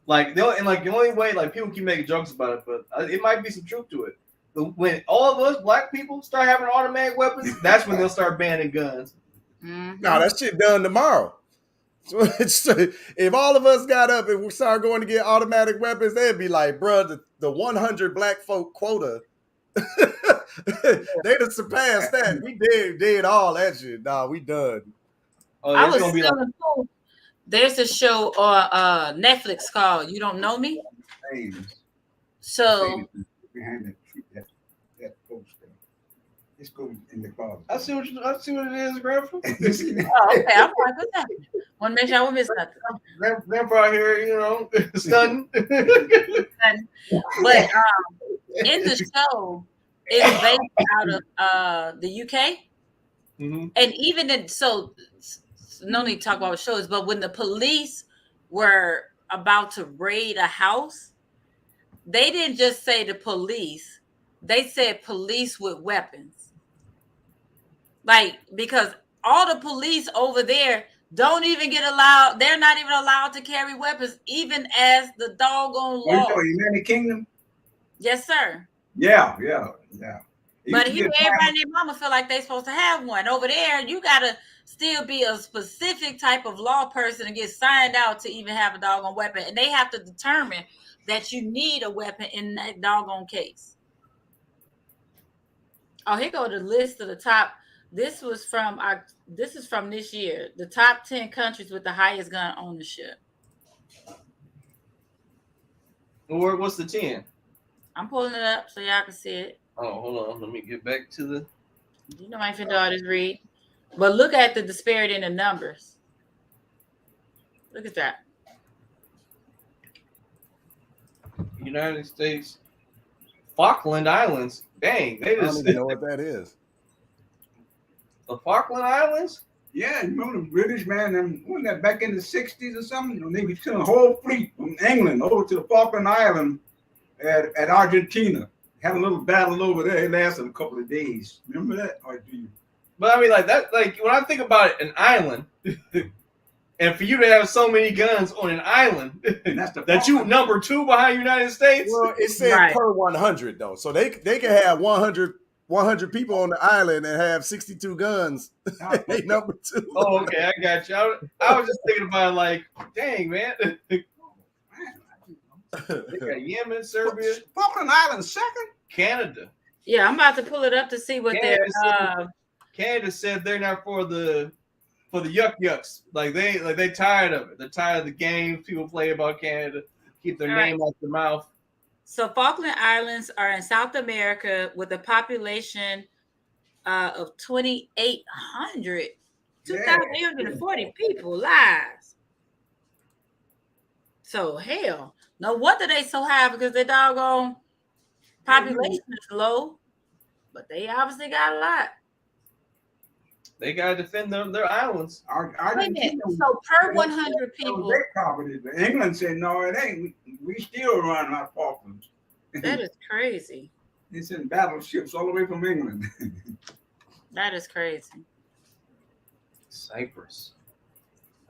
Like the only way, like people keep making jokes about it, but it might be some truth to it. When all of us black people start having automatic weapons, that's when they'll start banning guns. Mm-hmm. No, that shit done tomorrow. So if all of us got up and we started going to get automatic weapons, they'd be like, bro, the 100 black folk quota, they'd have surpassed that. We did all that shit. Nah, we done. Oh, I was still cool. There's a show on Netflix called "You Don't Know Me." So behind that poster, let's go in the closet. I see what it is, Grandpa. Oh, okay, I'm fine with that. Want to make sure I won't miss nothing. Grandpa here, you know, stunning. But in the show, it's based out of the UK, and even no need to talk about what shows, but when the police were about to raid a house, they didn't just say the police, they said police with weapons. Like, because all the police over there don't even get allowed, they're not even allowed to carry weapons, even as the doggone law. United Kingdom? Yes, sir. Yeah. But here, everybody and their mama feel like they're supposed to have one. Over there, you gotta still be a specific type of law person and get signed out to even have a doggone weapon. And they have to determine that you need a weapon in that doggone case. Oh, here go the list of the top. This is from this year. The top 10 countries with the highest gun ownership. Or what's the 10? I'm pulling it up so y'all can see it. Oh, hold on. Let me get back to the. You know my daughters read. But look at the disparity in the numbers. Look at that. United States, Falkland Islands. Dang, I don't even know what that is. The Falkland Islands? Yeah, you remember the British, man, and wasn't that back in the 60s or something? When they were sending a whole fleet from England over to the Falkland Island at Argentina. Had a little battle over there. It lasted a couple of days. Remember that? Or do you? But I mean, like that, like when I think about it, an island, and for you to have so many guns on an island, that you number 2 behind United States. Well, it said per 100 though, so they can have 100 people on the island and have 62 guns. They number 2. Oh, okay, I got you. I was just thinking about like, dang man. They got Yemen, Serbia, Falkland Islands second. Canada. Yeah, I'm about to pull it up to see what Canada said they're not for the yucks. Like they tired of it. They're tired of the games people play about Canada. Keep their name out their mouth. So Falkland Islands are in South America with a population of 2,800, Yeah. 2,840 people lives. So hell, no wonder they so high because their doggone population is low, but they obviously got a lot. They gotta defend their islands. Wait a minute. So per 100 people, Their property. But England said no, it ain't. We still run our Falklands. that is crazy. They send battleships all the way from England. That is crazy. Cyprus.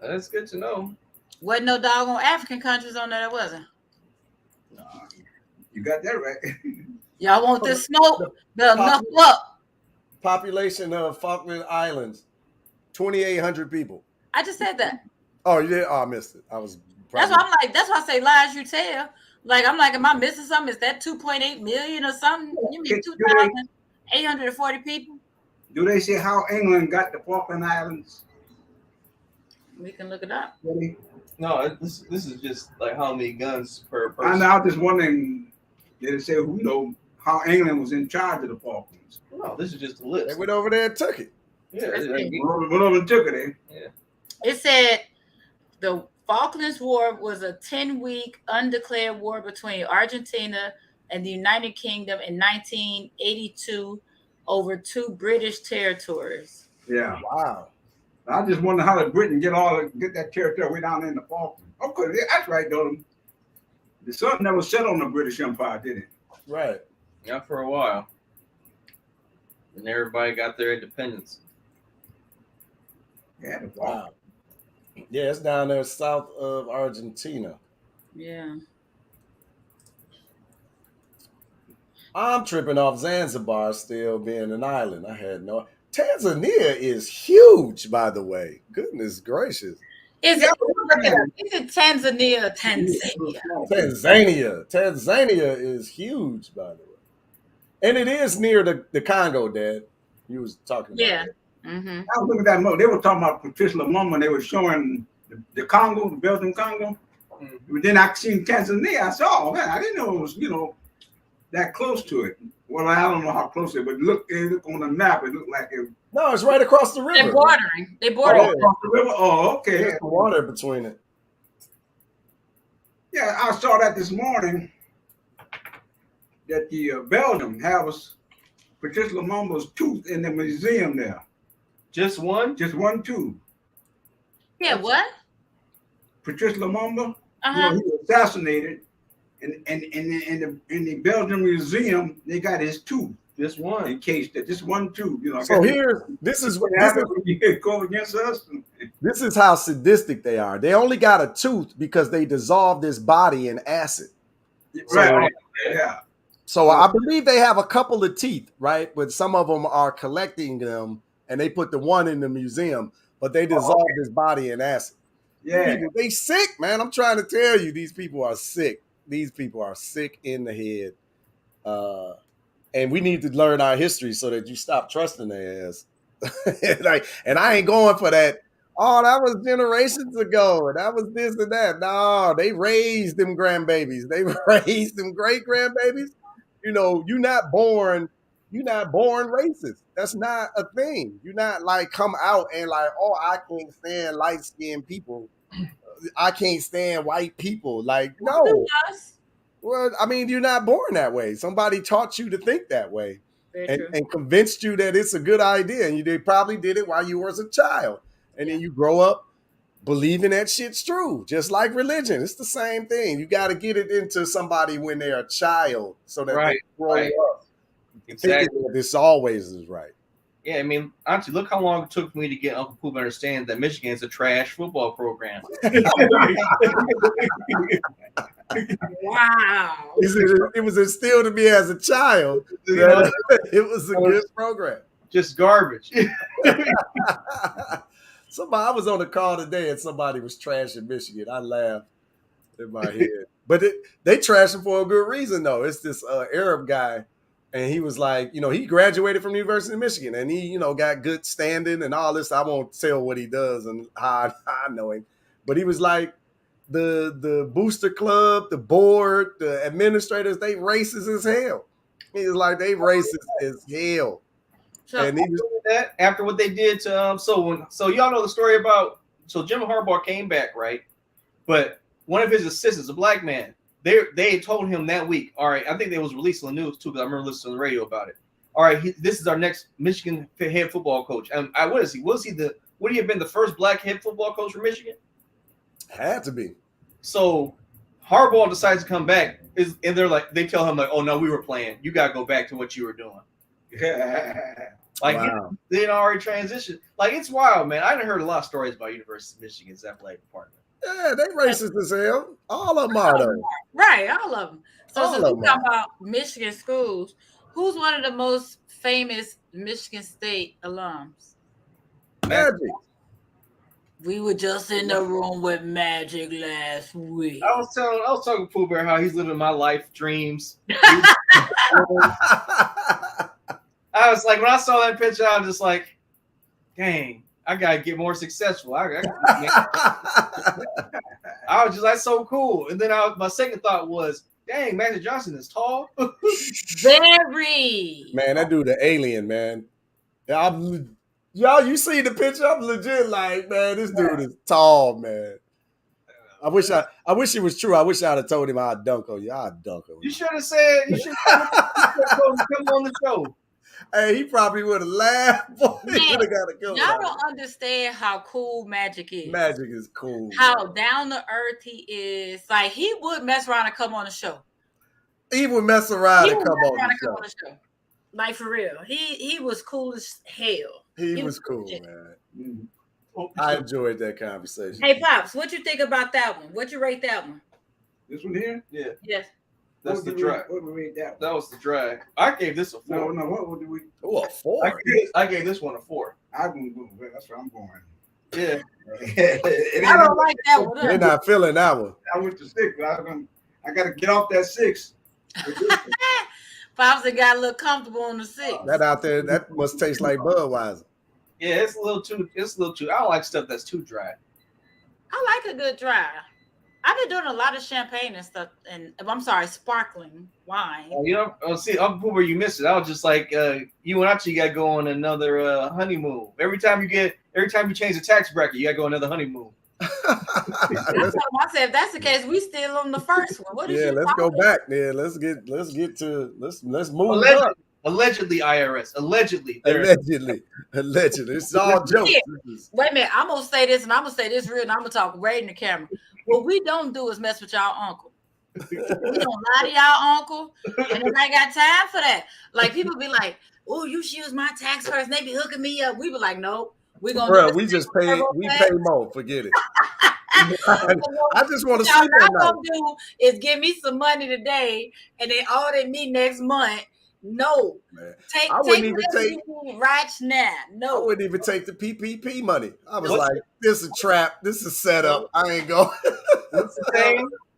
That's good to know. Wasn't no doggone African countries on there, wasn't? Nah, you got that right. Y'all want this smoke? Better knuckle up. Population of Falkland Islands, 2,800 people. I just said that. Oh, you did? Oh, I missed it. I was. That's why I'm like. That's why I say lies you tell. Like I'm like, am I missing something? Is that 2.8 million or something? You mean 2,840 people? Do they say how England got the Falkland Islands? We can look it up. Really? No, this is just like how many guns per I person. know. I was just wondering. Did it say how England was in charge of the Falklands? No, this is just a They list. went over there and took it. Yeah, Went over and took it. It said the Falklands War was a 10-week undeclared war between Argentina and the United Kingdom in 1982 over 2 British territories. Yeah. Wow. I just wonder how did Britain get that territory way down in the Falklands. Okay, that's right, though. The sun never set on the British Empire, did it? Right. Not for a while. And everybody got their independence. Yeah, the Wow. Falklands. Yeah, it's down there south of Argentina. Yeah. I'm tripping off Zanzibar still being an island. I had no. Tanzania is huge, by the way. Goodness gracious. Is it Tanzania or Tanzania? Tanzania is huge, by the way. And it is near the Congo, Dad. You was talking about. Yeah. That. Mm-hmm. I was looking at that movie. They were talking about Patricia Lumumba, and they were showing the Congo, the Belgian Congo. Mm-hmm. But then I seen Tanzania. I said, oh, man, I didn't know it was, that close to it. Well, I don't know how close it is, but look on the map, it looked like it. No, it's right across the river. They're bordering. They bordering. Oh, across the river? Oh, okay. There's the water between it. Yeah, I saw that this morning, that the Belgium has Patricia Lumumba's tooth in the museum there. Just one? Just one tooth. Yeah, what? Patricia Lumumba, Uh-huh. he was assassinated, and in the Belgium museum, they got his tooth. Just one. In case that just one tooth, So this is what happens when you go against us. This is how sadistic they are. They only got a tooth because they dissolved his body in acid. Right. Yeah. So I believe they have a couple of teeth, right? But some of them are collecting them, and they put the one in the museum, but they dissolved his body in acid. Yeah. They sick, man. I'm trying to tell you, these people are sick. These people are sick in the head. And we need to learn our history so that you stop trusting their ass. and I ain't going for that. Oh, that was generations ago. And that was this and that. No, they raised them grandbabies. They raised them great grandbabies. You're not born racist. That's not a thing. You're not like come out and like, oh, I can't stand light-skinned people. I can't stand white people. Like, no. Well, I mean, you're not born that way. Somebody taught you to think that way and convinced you that it's a good idea. And they probably did it while you was a child. And then you grow up believing that shit's true, just like religion. It's the same thing. You got to get it into somebody when they're a child so that they grow up thinking that this always is right. Yeah, I mean, honestly, look how long it took me to get Uncle Pooh to understand that Michigan is a trash football program. Wow. It was instilled in me as a child. It was a good program. Just garbage. I was on a call today and somebody was trashing Michigan. I laughed in my head. But they trashing for a good reason, though. It's this Arab guy, and he was like, he graduated from the University of Michigan, and he, got good standing and all this. I won't tell what he does and how I know him. But he was like, the booster club, the board, the administrators, they racist as hell. It's like they racist as hell. So And he was, that after what they did to so y'all know the story about Jim Harbaugh came back, right? But one of his assistants, a black man, they told him that week, all right, I think they was releasing the news too, because I remember listening to the radio about it. All right, this is our next Michigan head football coach. And what is he? Would he have been the first black head football coach for Michigan? had to be. So Harbaugh decides to come back, and they tell him like, oh no, we were playing. You gotta go back to what you were doing. Like Wow. they already transitioned. Like it's wild, man. I done heard a lot of stories about University of Michigan's athletic department. Yeah, they racist as hell. All of them are though. right, all of them. So All since of we them talk about Michigan schools, who's one of the most famous Michigan State alums? Magic. We were just in the room with Magic last week. I was talking to Pooh Bear how he's living my life dreams. I was like, when I saw that picture, I was just like, dang, I gotta get more successful. I was just like, so cool. And then my second thought was, dang, Magic Johnson is tall. Very. Man, that dude, the alien, man. Y'all, you see the picture? I'm legit like, man, this dude is tall, man. I wish it was true. I wish I'd have told him I'd dunk on you. I'd dunk on you. You should have said, come on the show. Hey, he probably would have laughed. Boy, he would have got a go. Y'all don't understand how cool Magic is. Magic is cool. How down to earth he is. Like he would mess around and come on the show. He would mess around and come on the show. Like for real. He was cool as hell. He was cool, man. I enjoyed that conversation. Hey Pops, what you think about that one? What you rate that one? This one here? Yeah. Yes. That's the drag. What would we rate that? That was the drag. I gave this a 4. No. What would we? Oh, a 4. I gave this one a 4. I'm going to go. That's where I'm going. Yeah. I don't like that one. They're not feeling that one. I went to 6, but I got to get off that 6. Pops got a little comfortable on the 6. That out there, that must taste like Budweiser. Yeah, it's a little too. I don't like stuff that's too dry. I like a good dry. I've been doing a lot of champagne and stuff, and I'm sorry, sparkling wine. See, I'm where you missed it. I was just like, you and Archie got to go on another honeymoon. Every time you change the tax bracket, you got to go another honeymoon. I said, if that's the case, we still on the first one. What is let's go back there. Let's move up. Allegedly, IRS. Allegedly. It's all jokes. Wait a minute. I'm gonna say this, and I'm gonna say this real, and I'm gonna talk right in the camera. What we don't do is mess with y'all uncle. We don't lie to y'all uncle, and I got time for that. Like people be like, "Oh, you should use my tax person." They be hooking me up. We be like, "Nope, we gonna." Bro, we just pay. We pay more. Forget it. I just want to see what that. Y'all gonna do is give me some money today, and then audit me next month. No, man. Take right now. No, I wouldn't even take the PPP money. I was like, "This is a trap. This is set up. I ain't going."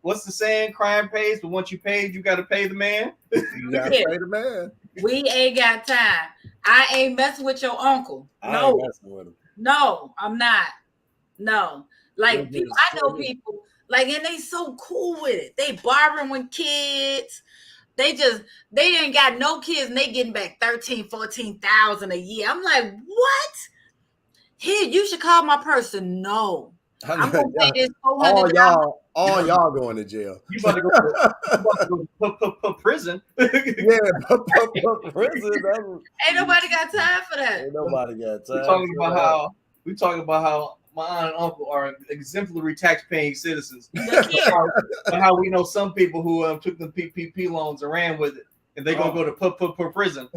What's the saying? Crime pays, but once you paid, you got to pay the man. You got to pay the man. We ain't got time. I ain't messing with your uncle. I ain't messing with him. No, I'm not. No, like people, I know people like, and they so cool with it. They borrowing with kids. They ain't got no kids and they getting back 13, 14,000 a year. I'm like, what? Here, you should call my person. No. I'm gonna pay this $400. All y'all going to jail. You about to go prison. Yeah, prison. Ain't nobody got time for that. Ain't nobody got time. We talking about how my aunt and uncle are exemplary tax-paying citizens. And how we know some people who took the PPP loans and ran with it, and they gonna go to prison.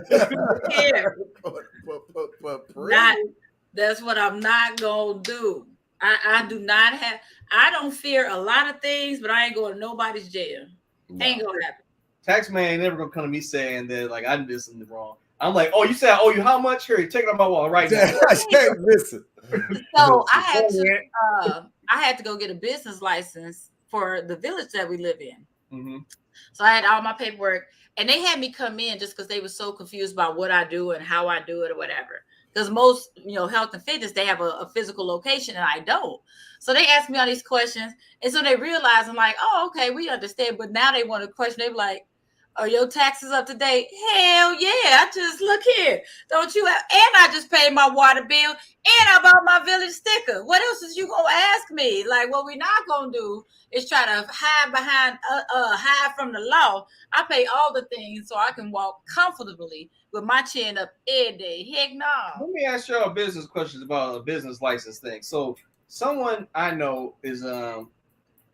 That's what I'm not gonna do. I do not have. I don't fear a lot of things, but I ain't going to nobody's jail. No. Ain't gonna happen. Tax man ain't never gonna come to me saying that like I did something wrong. I'm like, oh, you said I owe you how much? Here, take it on my wall right now. Listen. So I had to go get a business license for the village that we live in. Mm-hmm. So I had all my paperwork, and they had me come in just because they were so confused about what I do and how I do it or whatever. because most, health and fitness, they have a physical location and I don't. So they ask me all these questions. And so they realize I'm like, oh, okay, we understand. But now they want to question. They're like, are your taxes up to date? Hell yeah. I just look here. Don't you have, and I just paid my water bill and I bought my village sticker. What else is you gonna ask me? Like, what we not gonna do is try to hide from the law. I pay all the things so I can walk comfortably with my chin up every day. Heck no. Let me ask y'all business questions about a business license thing. So someone I know is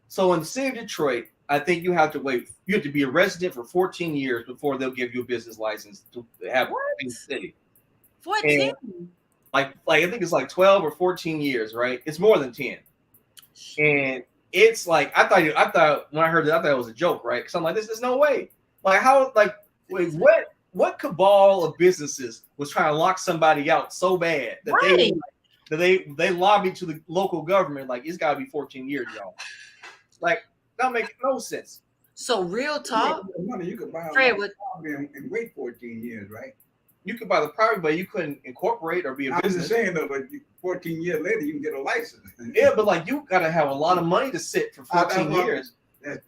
so in the city of Detroit, I think you have to wait. You have to be a resident for 14 years before they'll give you a business license to have in the city. 14? Like I think it's like 12 or 14 years, right? It's more than 10. And it's like I thought when I heard that, I thought it was a joke, right? Because I'm like, there's no way. Like how wait, what cabal of businesses was trying to lock somebody out so bad that they lobbied to the local government like it's got to be 14 years, y'all. Like that makes no sense. So real talk, money you could buy Fred, and wait 14 years, right? You could buy the property, but you couldn't incorporate or be a business. I'm just saying though, but 14 years later you can get a license. Yeah, but like you gotta have a lot of money to sit for 14 years.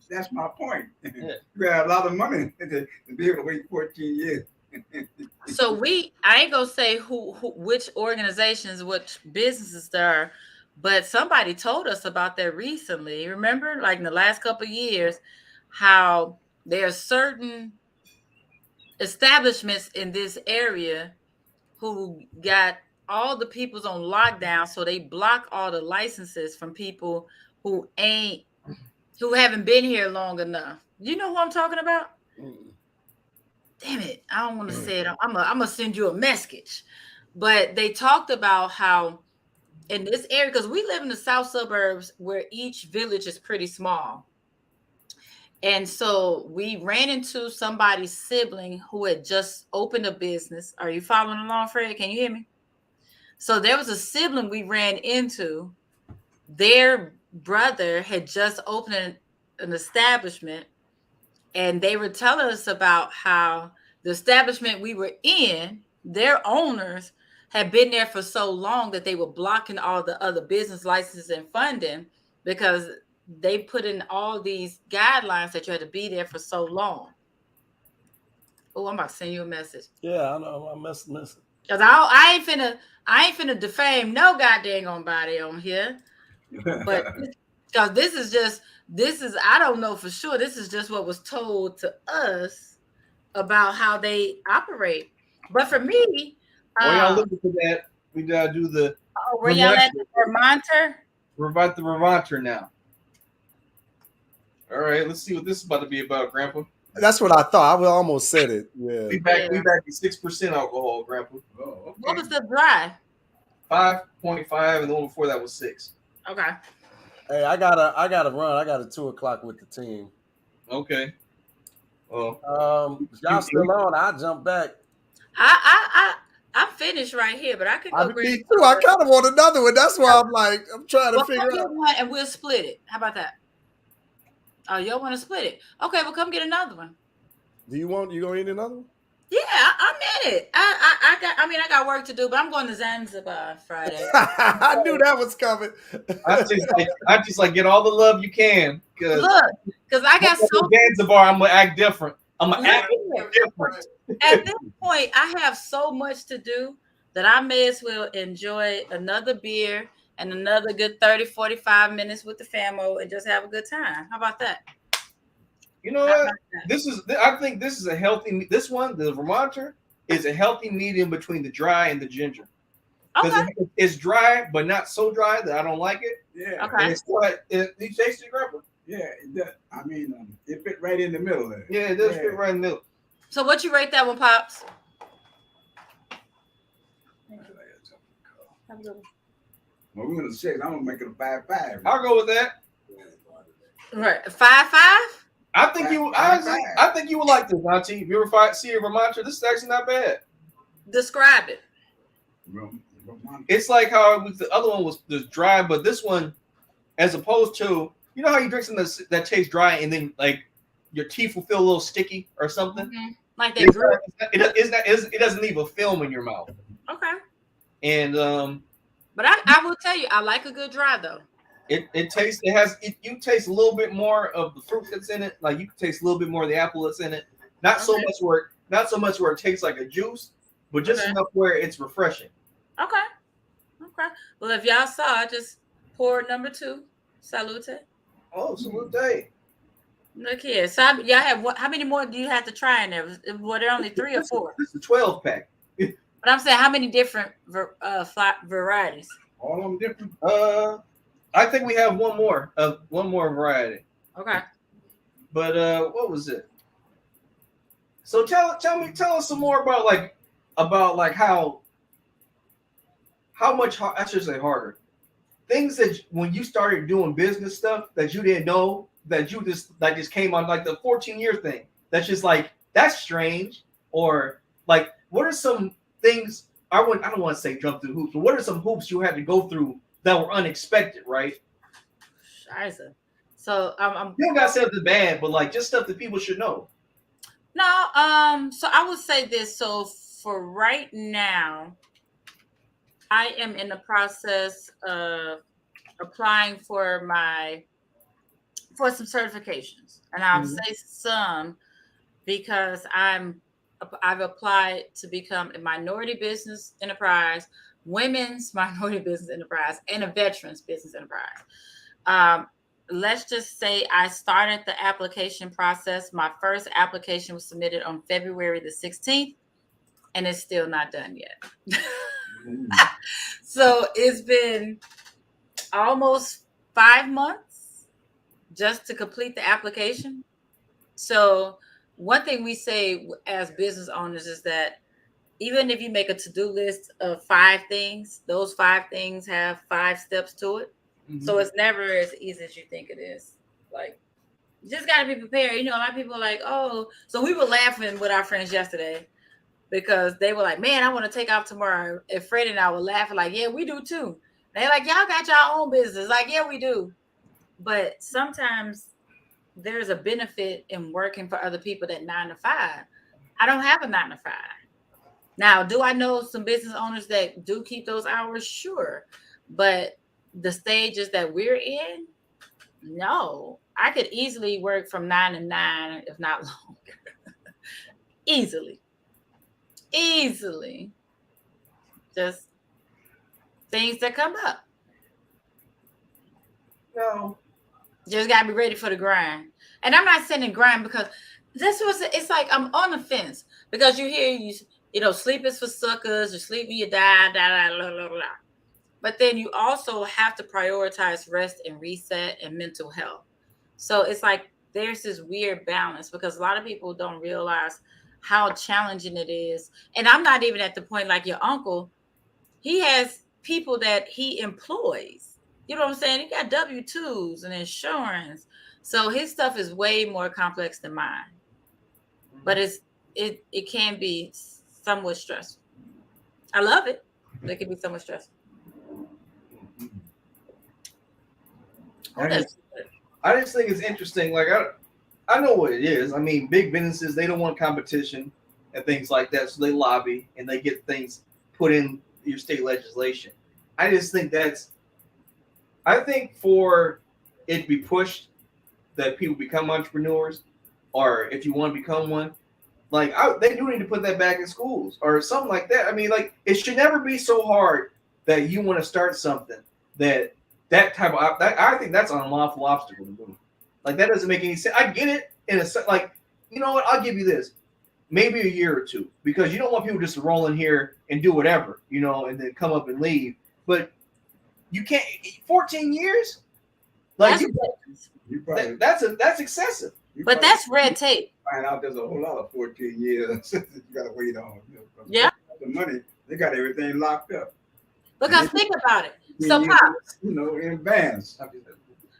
That's my point. Yeah. You got a lot of money to be able to wait 14 years. So I ain't gonna say which organizations, which businesses there are, but somebody told us about that recently. Remember, like in the last couple of years, how there are certain establishments in this area who got all the peoples on lockdown, so they block all the licenses from people who haven't been here long enough. You know who I'm talking about? Damn it, I don't want to say it. I'm gonna send you a message. But they talked about how in this area, because we live in the south suburbs where each village is pretty small. And so we ran into somebody's sibling who had just opened a business. Are you following along, Fred? Can you hear me? So there was a sibling we ran into. Their brother had just opened an establishment, and they were telling us about how the establishment we were in, their owners had been there for so long that they were blocking all the other business licenses and funding because they put in all these guidelines that you had to be there for so long. Oh, I'm about to send you a message. Yeah, I know. I'm messing. Cause I ain't finna defame no goddamn body on here. But because this is I don't know for sure. This is just what was told to us about how they operate. But for me, y'all looking for that, we gotta do the. Were y'all at the Vermonter? We're about the Vermonter now. All right, let's see what this is about to be about, Grandpa. That's what I thought. I almost said it. Yeah. We back to 6% alcohol, Grandpa. Oh, okay. What was the dry? 5.5, and the one before that was 6. Okay. Hey, I gotta run. I got a 2:00 with the team. Okay. Y'all still on? I'll jump back. I'm finished right here, but I could go. Me too. I kind of want another one. That's why I'm trying to figure out. One and we'll split it. How about that? Oh, y'all want to split it? Okay, well, come get another one. You gonna eat another one? Yeah, I'm in it. I got work to do, but I'm going to Zanzibar Friday. I knew that was coming. I just get all the love you can. Because I got so Zanzibar, I'm gonna act different. I'm gonna act different. At this point, I have so much to do that I may as well enjoy another beer and another good 30, 45 minutes with the famo and just have a good time. How about that? You know what? I think this is a healthy. This one, the Vermonter, is a healthy medium between the dry and the ginger. Okay. It's dry, but not so dry that I don't like it. Yeah. Okay. And it's what it tastes the Grandpa. Yeah. It fit right in the middle there. Yeah, it does fit right in the middle. So what you rate that one, Pops? Well, we're gonna 6. I'm gonna make it a 5.5. I'll go with that. Right, 5.5. I think you would like this, Auntie. If you ever see a Vermonter, this is actually not bad. Describe it. It's like how the other one was dry, but this one, as opposed to, you know how you drink something that tastes dry and then like your teeth will feel a little sticky or something. Mm-hmm. Like that. It doesn't leave a film in your mouth. Okay. And But I will tell you, I like a good dry though. it tastes. It has. You taste a little bit more of the fruit that's in it. Like you can taste a little bit more of the apple that's in it. Not so Okay. much where. Not so much where it tastes like a juice, but just Okay. enough where it's refreshing. Okay. Okay. Well, if y'all saw, I just poured number 2. Salute. Oh, salute! Look here. So y'all have what? How many more do you have to try in there? Were there only 3 or 4? This is a 12 pack. But I'm saying, how many different varieties? All of them different. I think we have one more. One more variety. Okay. But what was it? So tell us some more about how much I should say harder things that when you started doing business stuff that you didn't know that you just came on like the 14-year thing. That's just like that's strange. Or like what are some things I don't want to say jump through hoops, but what are some hoops you had to go through that were unexpected, right? Scheiße. So I'm You don't gotta say something bad, but like just stuff that people should know. no. So I would say this. So for right now, I am in the process of applying for some certifications, and I'll say some because I've applied to become a minority business enterprise, women's minority business enterprise, and a veterans business enterprise. Let's just say I started the application process. My first application was submitted on February the 16th, and it's still not done yet. So it's been almost 5 months just to complete the application. So one thing we say as business owners is that even if you make a to-do list of 5 things, those 5 things have 5 steps to it. So it's never as easy as you think it is. Like, you just got to be prepared. You know, a lot of people are like, oh, so we were laughing with our friends yesterday because they were like, man, I want to take off tomorrow. And Fred and I were laughing like, yeah, we do too. They're like, y'all got your own business. Like, yeah, we do. But sometimes there's a benefit in working for other people that 9 to 5. I don't have a 9 to 5. Now, do I know some business owners that do keep those hours? Sure. But the stages that we're in, no. I could easily work from 9 to 9, if not longer. Easily. Just things that come up. No. Just gotta be ready for the grind. And I'm not saying grind because it's like I'm on the fence because you hear you know, sleep is for suckers, you sleep when you die, blah. But then you also have to prioritize rest and reset and mental health. So it's like there's this weird balance because a lot of people don't realize how challenging it is. And I'm not even at the point like your uncle. He has people that he employs. You know what I'm saying? He got W-2s and insurance. So his stuff is way more complex than mine. But it can be somewhat stressful. I love it. But it can be somewhat stressful. I just think it's interesting. Like I know what it is. I mean, big businesses, they don't want competition and things like that, so they lobby and they get things put in your state legislation. I just think I think for it to be pushed that people become entrepreneurs, or if you want to become one, like they do need to put that back in schools or something like that. I mean, like it should never be so hard that you want to start something that I think that's an unlawful obstacle to do. Like that doesn't make any sense. I get it in a like, you know what? I'll give you this, maybe a year or two, because you don't want people just to roll in here and do whatever, you know, and then come up and leave. But you can't 14 years. Like that's excessive. But that's red tape. Find out there's a whole lot of 14 years you got to wait on. You know, yeah, the money they got everything locked up. Because think about it. So Pops, you know, in advance.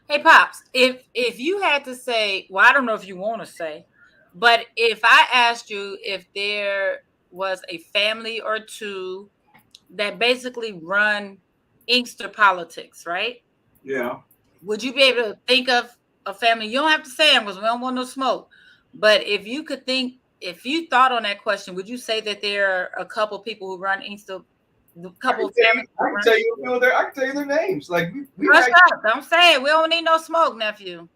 Hey Pops, if you had to say, well, I don't know if you want to say, but if I asked you if there was a family or two that basically run Inkster politics, right? Yeah. Would you be able to think of a family? You don't have to say them because we don't want no smoke. But if you could think, if you thought on that question, would you say that there are a couple people who run Inkster a couple of I families. can tell you a few of their. I can tell you their names. Like we What's up? I'm saying we don't need no smoke, nephew.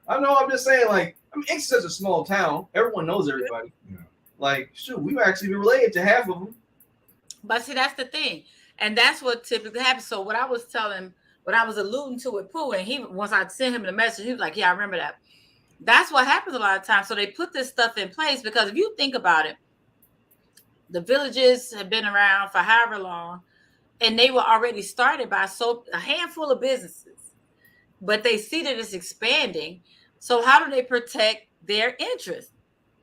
I know. I'm just saying. Like I mean, it's such a small town. Everyone knows everybody. Yeah. Like shoot, we actually be related to half of them. But see, that's the thing, and that's what typically happens. So what I was alluding to with Pooh, and once I sent him the message, he was like, "Yeah, I remember that." That's what happens a lot of times. So they put this stuff in place because if you think about it, the villages have been around for however long, and they were already started by a handful of businesses, but they see that it's expanding. So how do they protect their interests?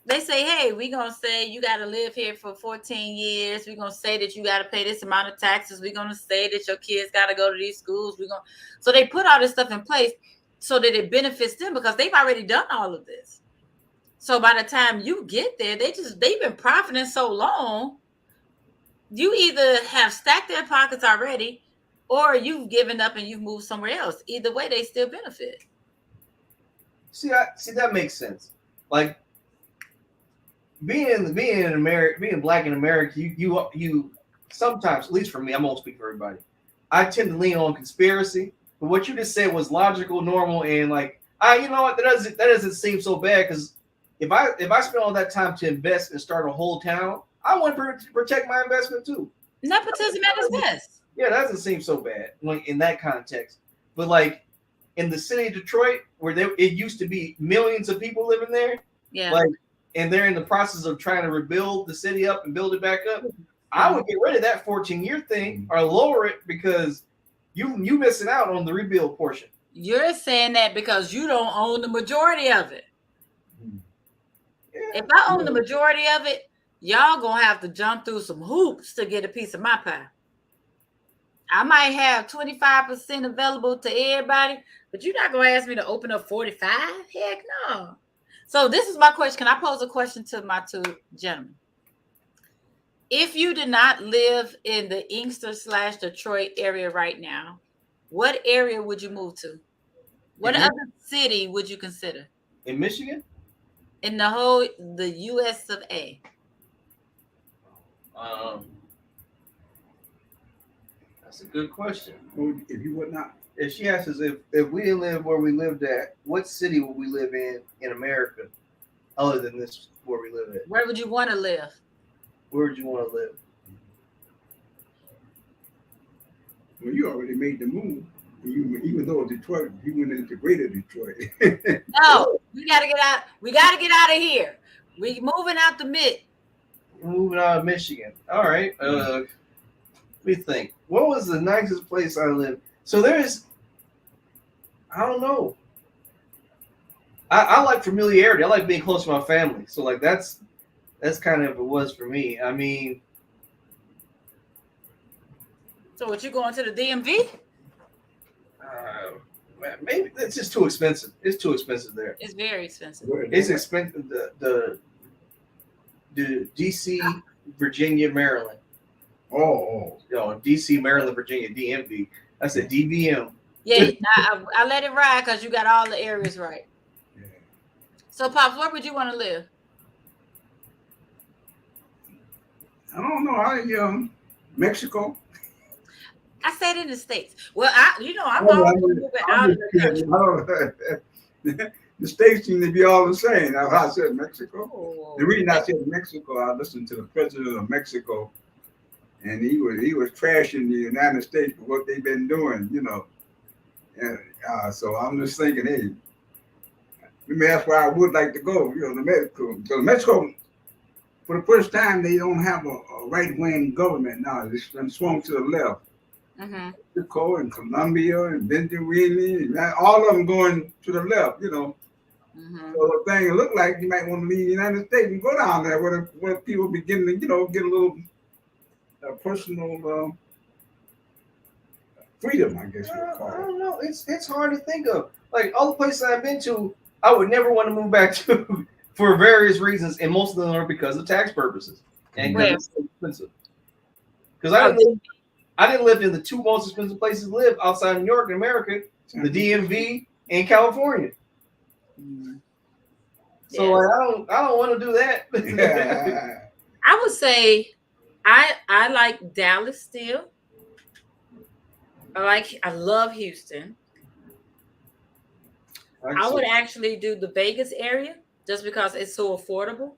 They say, hey, we're going to say you got to live here for 14 years. We're going to say that you got to pay this amount of taxes. We're going to say that your kids got to go to these schools. So they put all this stuff in place so that it benefits them because they've already done all of this. So by the time you get there, they've been profiting so long. You either have stacked their pockets already or you've given up and you've moved somewhere else. Either way, they still benefit. See, that makes sense. Like being in America, being black in America, you sometimes, at least for me, I won't speak for everybody. I tend to lean on conspiracy, but what you just said was logical, normal, and like, you know what, that doesn't seem so bad because if I spend all that time to invest and start a whole town, I want to protect my investment too. Nepotism at its best. Yeah, that doesn't seem so bad like in that context. But like in the city of Detroit, where it used to be millions of people living there, yeah, like, and they're in the process of trying to rebuild the city up and build it back up, I would get rid of that 14-year thing or lower it because you missing out on the rebuild portion. You're saying that because you don't own the majority of it. Yeah. If I own the majority of it, y'all gonna have to jump through some hoops to get a piece of my pie. I might have 25% available to everybody, but you're not gonna ask me to open up 45. Heck no. So this is my question. Can I pose a question to my two gentlemen? If you did not live in the Inkster/Detroit area right now, what area would you move to? What other city would you consider? In Michigan? In the US of A. That's a good question. If you would not. If she asks us if we didn't live where we lived at, what city would we live in America other than this where we live at? Where would you want to live? Where would you want to live? Well, you already made the move. Even though Detroit, you went into greater Detroit. No, we gotta get out. We gotta get out of here. We moving out the mid. Moving out of Michigan. All right. Let me think. What was the nicest place I lived? So I don't know. I like familiarity. I like being close to my family. So like that's kind of what it was for me. I mean. So what, you going to the DMV? Maybe it's just too expensive. It's too expensive there. It's very expensive. It's expensive. The DC, Virginia, Maryland. Oh. DC, Maryland, Virginia, DMV. I said DVM. Yeah, I let it ride because you got all the areas right. Yeah. So, Pops, where would you want to live? I don't know. Mexico. I said in the States. Well, I'm always moving out of the country. The states seem to be all the same. That's why I said Mexico. Oh. The reason I said Mexico, I listened to the president of Mexico, and he was trashing the United States for what they've been doing, And so I'm just thinking, hey, maybe that's where I would like to go, to Mexico. So Mexico, for the first time, they don't have a right-wing government now. It's been swung to the left. Mm-hmm. Mexico and Colombia and Venezuela, all of them going to the left, Mm-hmm. So the thing it looked like you might want to leave the United States and go down there where people begin to, get a little personal freedom, I guess you'd call it. I don't know. It's hard to think of. Like all the places I've been to, I would never want to move back to for various reasons, and most of them are because of tax purposes and because it's so expensive. Because I didn't live in the two most expensive places to live outside New York in America, the DMV and California. Mm-hmm. So like, I don't want to do that. Yeah. I would say I like Dallas still. I love Houston. I would actually do the Vegas area just because it's so affordable.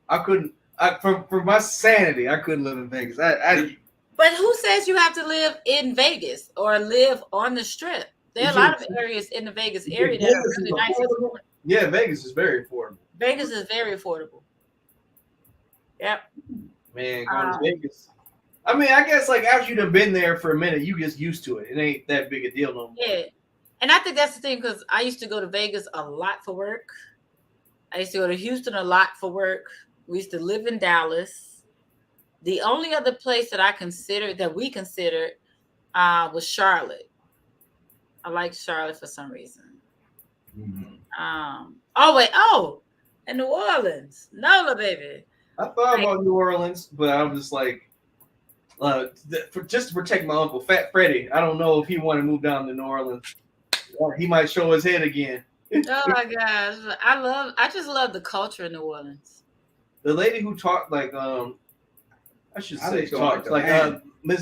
I couldn't. For my sanity, I couldn't live in Vegas. But who says you have to live in Vegas or live on the Strip? There are a lot of areas in the Vegas area that are really nice. Yeah, Vegas is very affordable. Vegas is very affordable. Yep. Man, going to Vegas. I mean, I guess like after you've been there for a minute, you get used to it. It ain't that big a deal no more. Yeah. And I think that's the thing because I used to go to Vegas a lot for work. I used to go to Houston a lot for work. We used to live in Dallas. The only other place that we considered was Charlotte. I like Charlotte for some reason. Mm-hmm. And New Orleans. Nola, baby. I thought about New Orleans, but I was just like, just to protect my uncle, Fat Freddy. I don't know if he want to move down to New Orleans. Or he might show his head again. Oh my gosh. I just love the culture in New Orleans. The lady who taught Miss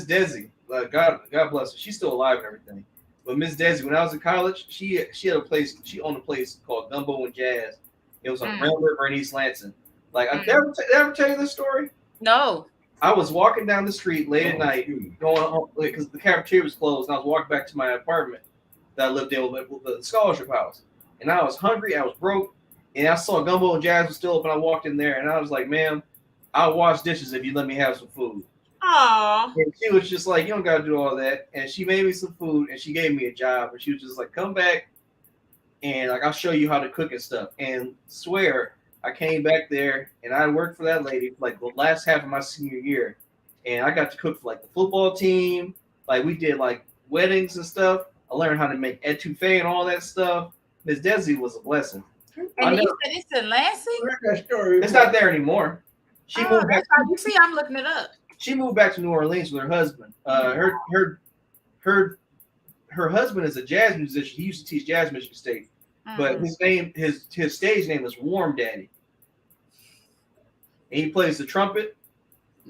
Desi, God bless her. She's still alive and everything. But Miss Desi, when I was in college, she had a place. She owned a place called Gumbo and Jazz. It was on Grand River in East Lansing. Like, did I ever tell you this story? No. I was walking down the street late at night, going home because the cafeteria was closed, and I was walking back to my apartment that I lived in with the scholarship house. And I was hungry. I was broke, and I saw Gumbo and Jazz was still open. I walked in there, and I was like, "Ma'am, I'll wash dishes if you let me have some food." Aww. And she was just like, "You don't got to do all that." And she made me some food, and she gave me a job. And she was just like, "Come back, and like I'll show you how to cook and stuff." And swear, I came back there, and I worked for that lady for like the last half of my senior year, and I got to cook for like the football team. Like we did like weddings and stuff. I learned how to make etouffee and all that stuff. Miss Desi was a blessing. And you said it's in Lansing? It's not there anymore. She moved back. You see, I'm looking it up. She moved back to New Orleans with her husband. Her husband is a jazz musician. He used to teach jazz Michigan State, but his stage name is Warm Daddy, and he plays the trumpet.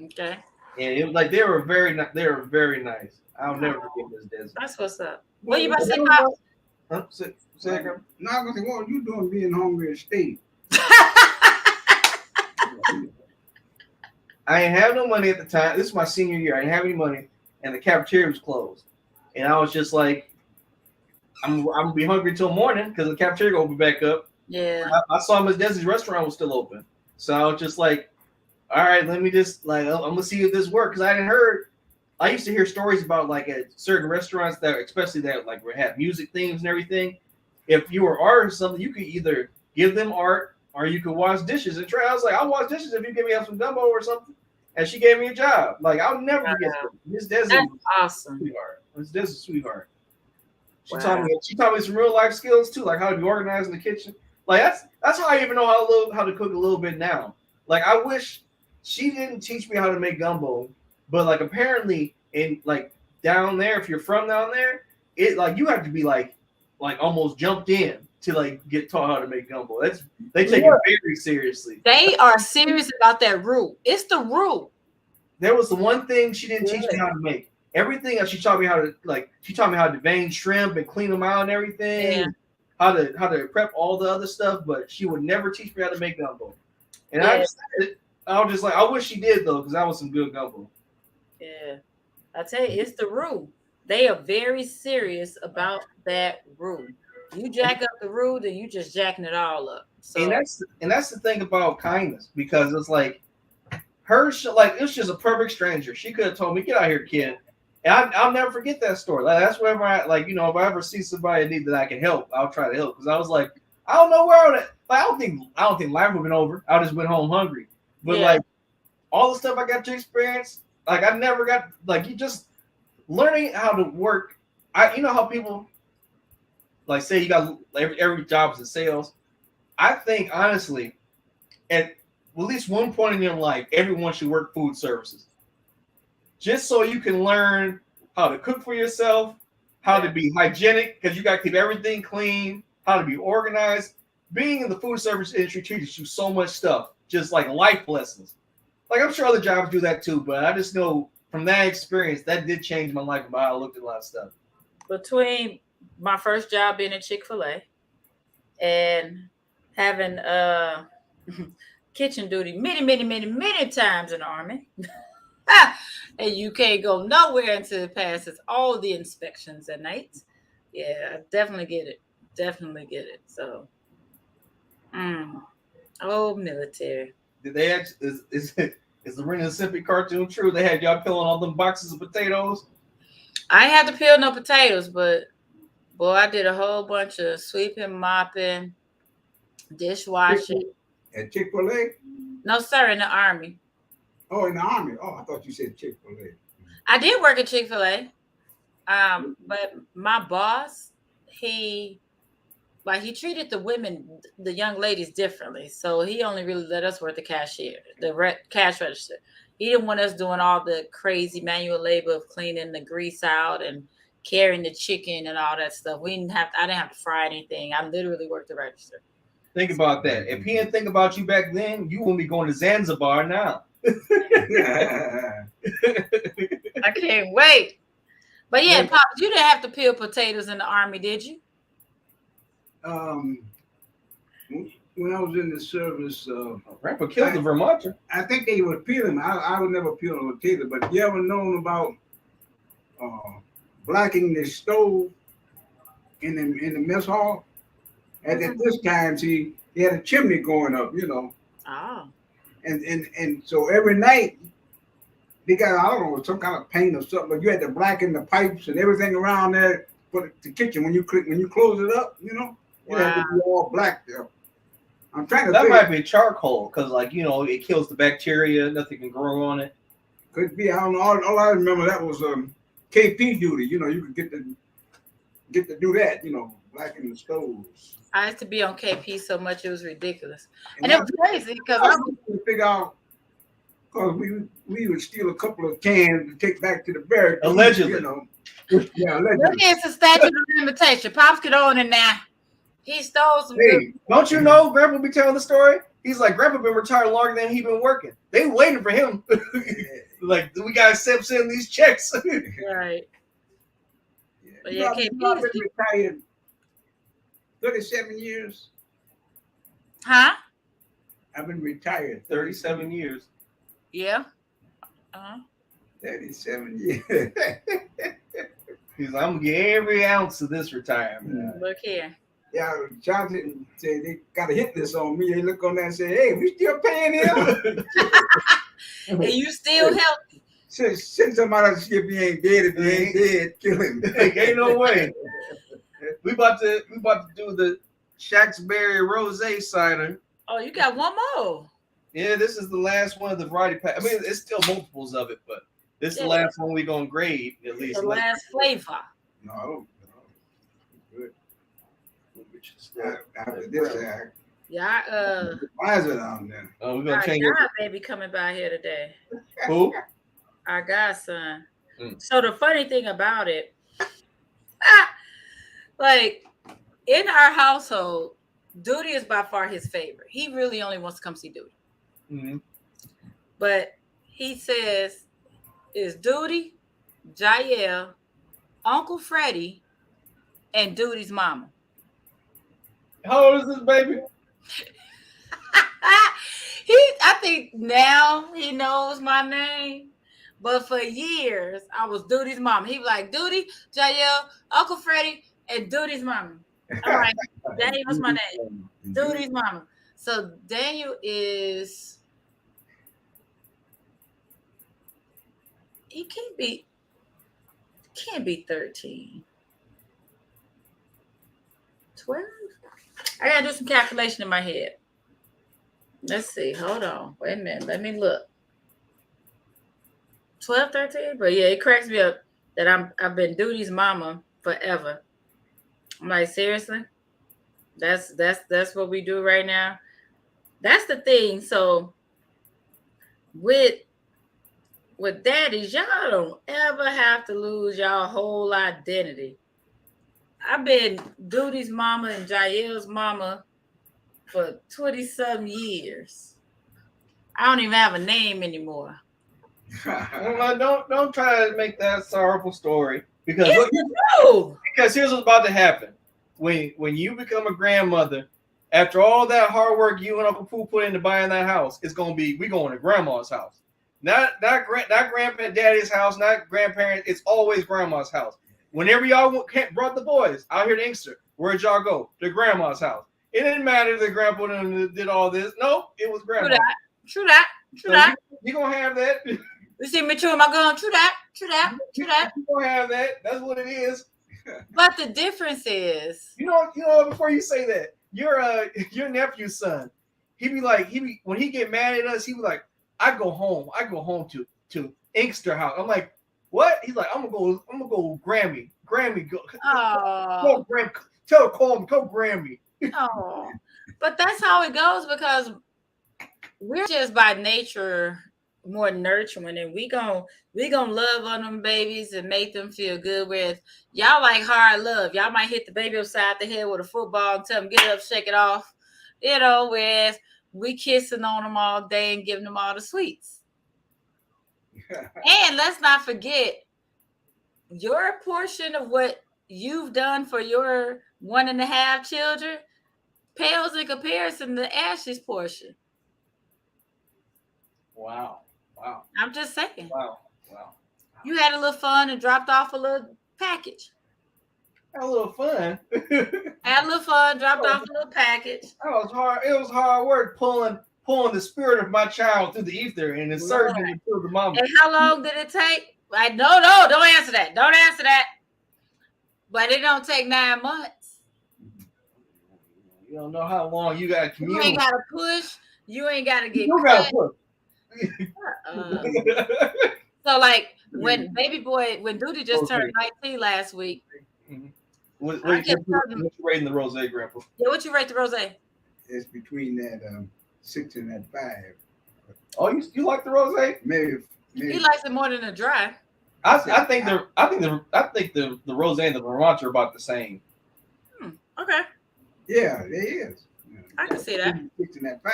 Okay. And it was like they were very nice. I'll never forget Miss Desi. That's what's up. What you about to say about? Huh? Say again. No, I'm gonna say, what are you doing being hungry and state? I didn't have no money at the time. This is my senior year. I didn't have any money, and the cafeteria was closed. And I was just like, I'm gonna be hungry till morning because the cafeteria will be back up. Yeah. I saw Miss Desi's restaurant was still open, so I was just like, all right, let me just I'm gonna see if this works because I used to hear stories about like at certain restaurants that, especially that like have music themes and everything. If you were art or something, you could either give them art or you could wash dishes and try. I was like, I'll wash dishes if you give me some gumbo or something. And she gave me a job. Like I'll never forget Miss Desi. That's awesome. Sweetheart. Miss Desi, sweetheart. She taught me some real life skills too, like how to be organized in the kitchen. Like that's how I even know how to cook a little bit now. Like I wish she didn't teach me how to make gumbo. But like apparently in like down there, if you're from down there, it like you have to be like almost jumped in to like get taught how to make gumbo. They take it very seriously. They are serious about that roux. It's the roux. There was the one thing she didn't teach me how to make. Everything else she taught me how to vein shrimp and clean them out and everything. Yeah. How to prep all the other stuff, but she would never teach me how to make gumbo. And I was just like, I wish she did though, because that was some good gumbo. Yeah, I tell you, it's the roux. They are very serious about that roux. You jack up the roux, then you just jacking it all up. So, and that's the thing about kindness, because it's like it was just a perfect stranger. She could have told me, "Get out here, kid," and I'll never forget that story. Like that's whenever if I ever see somebody in need that I can help, I'll try to help. Because I was like, I don't know where I would. Like, I don't think life would have been over. I just went home hungry. But like all the stuff I got to experience. Like I never got you just learning how to work. You know how people like say you got every job is in sales. I think honestly, at least one point in your life, everyone should work food services, just so you can learn how to cook for yourself, how to be hygienic because you got to keep everything clean, how to be organized. Being in the food service industry teaches you so much stuff, just like life lessons. Like I'm sure other jobs do that too, but I just know from that experience, that did change my life about how I looked at a lot of stuff. Between my first job being in Chick-fil-A and having kitchen duty many times in the Army. And you can't go nowhere until it passes all the inspections at night. Yeah, I definitely get it. Definitely get it. So, military. Did they actually, is the Ren and Stimpy cartoon true? They had y'all peeling all them boxes of potatoes? I ain't had to peel no potatoes, but boy, I did a whole bunch of sweeping, mopping, dishwashing. At Chick-fil-A? No, sir, in the Army. Oh, in the Army. Oh, I thought you said Chick-fil-A. I did work at Chick-fil-A. But my boss, he treated the women, the young ladies differently. So he only really let us work the cashier, cash register. He didn't want us doing all the crazy manual labor of cleaning the grease out and carrying the chicken and all that stuff. I didn't have to fry anything. I literally worked the register. Think about that. If he didn't think about you back then, you wouldn't be going to Zanzibar now. I can't wait. But yeah, Pops, you didn't have to peel potatoes in the Army, did you? When I was in the service, Grandpa killed the Vermonter. I think they would peel them. I would never peel a potato, but you ever known about blacking the stove in the mess hall? At this time, see, he had a chimney going up, you know. Oh. And so every night they got, I don't know, some kind of paint or something, but you had to blacken the pipes and everything around there for the kitchen when you close it up, you know. You have to be all black there. I'm trying to that might be charcoal because, like, you know, it kills the bacteria. Nothing can grow on it. Could be. I don't know. All I remember that was KP duty. You know, you could get to do that. You know, blacken the stoves. I used to be on KP so much it was ridiculous, and it was crazy because I was trying to figure out because we would steal a couple of cans to take back to the barracks. Allegedly, you know. Yeah, allegedly. It's a statute of limitation. Pops, get on it now. He stole some. Hey, don't you know? Grandpa be telling the story. He's like, Grandpa been retired longer than he been working. They waiting for him. Like, we gotta send these checks. Right. But yeah, KP I've been retired 37 years. Huh? I've been retired 37 years. Yeah. 37 years. He's like, I'm gonna get every ounce of this retirement. Look here. Yeah, Johnson said they got a hit this on me. They look on that and say, "Hey, we still paying him." And you still healthy. Send somebody else if he ain't dead. If he ain't dead, kill him. Ain't no way. We about to do the Shacksberry Rosé cider. Oh, you got one more. Yeah, this is the last one of the variety pack. I mean, it's still multiples of it, but this is the last one we gonna grade at least. The last flavor. No. Good. After this, yeah. Why is it on there? Oh, we're gonna change it. Our baby coming by here today. Who? Our godson. So the funny thing about it, like in our household, Duty is by far his favorite. He really only wants to come see Duty. Mm-hmm. But he says it's Duty, Jael, Uncle Freddie, and Duty's mama. How old is this baby? I think now he knows my name. But for years, I was Duty's mama. He was like, Duty, Jael, Uncle Freddie, and Duty's mama. I'm like, Daniel, what's my name? Duty's mama. So Daniel is, he can't be 13. 12? I gotta do some calculation in my head. Let's see. Hold on. Wait a minute. Let me look. 12, 13? But yeah, it cracks me up that I've been Duty's mama forever. I'm like, seriously? That's what we do right now. That's the thing. So with daddies, y'all don't ever have to lose y'all whole identity. I've been Duty's mama and Jael's mama for 20-some years. I don't even have a name anymore. Don't try to make that sorrowful story because Oh, because here's what's about to happen when you become a grandmother. After all that hard work you and Uncle Pooh put into buying that house, it's gonna be we going to grandma's house, not grandpa daddy's house, not grandparents. It's always grandma's house. Whenever y'all brought the boys out here to Inkster, where'd y'all go? To grandma's house. It didn't matter that grandpa did all this. No, it was grandma. True that. So you gonna have that. You see me chewing my gum. True that. You gonna have that. That's what it is. But the difference is, You know. Before you say that, your nephew's son, when he get mad at us, he be like, I go home to Inkster house. I'm like, what? He's like, I'm gonna go Grammy, go. oh, Grammy, tell Coleman, go Grammy. oh, but that's how it goes because we're just by nature more nurturing, and we gonna love on them babies and make them feel good. With y'all like hard love, y'all might hit the baby upside the head with a football and tell them get up, shake it off. With we kissing on them all day and giving them all the sweets. And let's not forget your portion of what you've done for your 1.5 children pales in comparison to Ashley's portion. Wow. I'm just saying. Wow. You had a little fun and dropped off a little package. Had a little fun. Dropped off a little package. That was hard. It was hard work pulling the spirit of my child through the ether and inserting it through the mama. And how long did it take? No, don't answer that. Don't answer that. But it don't take 9 months. You don't know how long you gotta commute. You ain't gotta push. You ain't gotta get You gotta push. So like when Duty just turned 19 last week. Mm-hmm. What you rating the rose, Grandpa? Yeah, what you rate the rose? It's between that 6 and that 5. Oh, you like the rose? Maybe He likes it more than the dry. I think the rose and the Vermont are about the same. Okay. Yeah, it is. I can see that. 6 and that 5.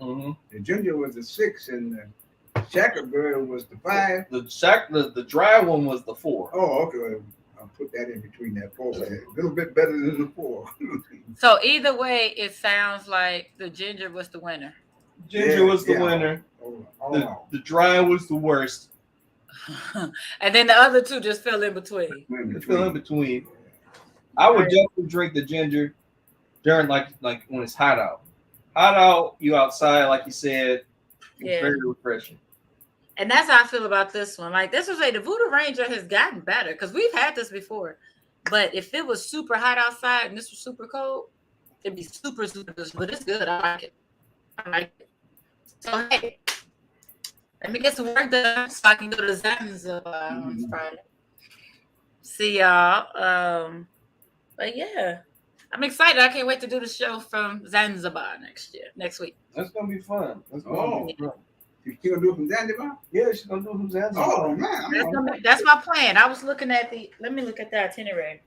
Mm-hmm. The Junior was the 6 and the Shacklebird was the 5. The dry one was the 4. Oh, okay. I'll put that in between that 4. A little bit better than the 4. So either way, it sounds like the ginger was the winner. Ginger was the winner. The dry was the worst. And then the other two just fell in between. Fell in between. I would definitely drink the ginger during like when it's hot out. Hot out, you outside, like you said. It's very refreshing. And that's how I feel about this one. Like this was the Voodoo Ranger has gotten better because we've had this before. But if it was super hot outside and this was super cold, it'd be super, super good. But it's good. I like it. So hey, let me get some work done so I can go to Zanzibar on Friday. See y'all. But yeah, I'm excited. I can't wait to do the show from Zanzibar next week. That's gonna be fun. She's gonna do it from Zanzibar? Yeah, she's gonna do it from Zanzibar. Oh man, that's my plan. I was looking at let me look at the itinerary.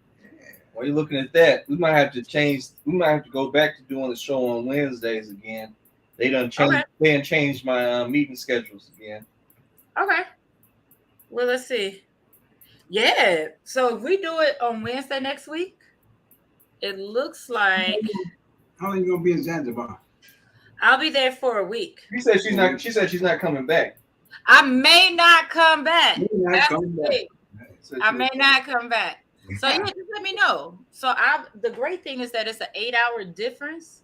While you're looking at that, we might have to go back to doing the show on Wednesdays again. They done changed my meeting schedules again. Okay. Well, let's see. Yeah. So if we do it on Wednesday next week, it looks like. How long you gonna be in Zanzibar? I'll be there for a week. She said she's not coming back. I may not come back. I may not come back. So yeah, just let me know. So the great thing is that it's an 8-hour difference.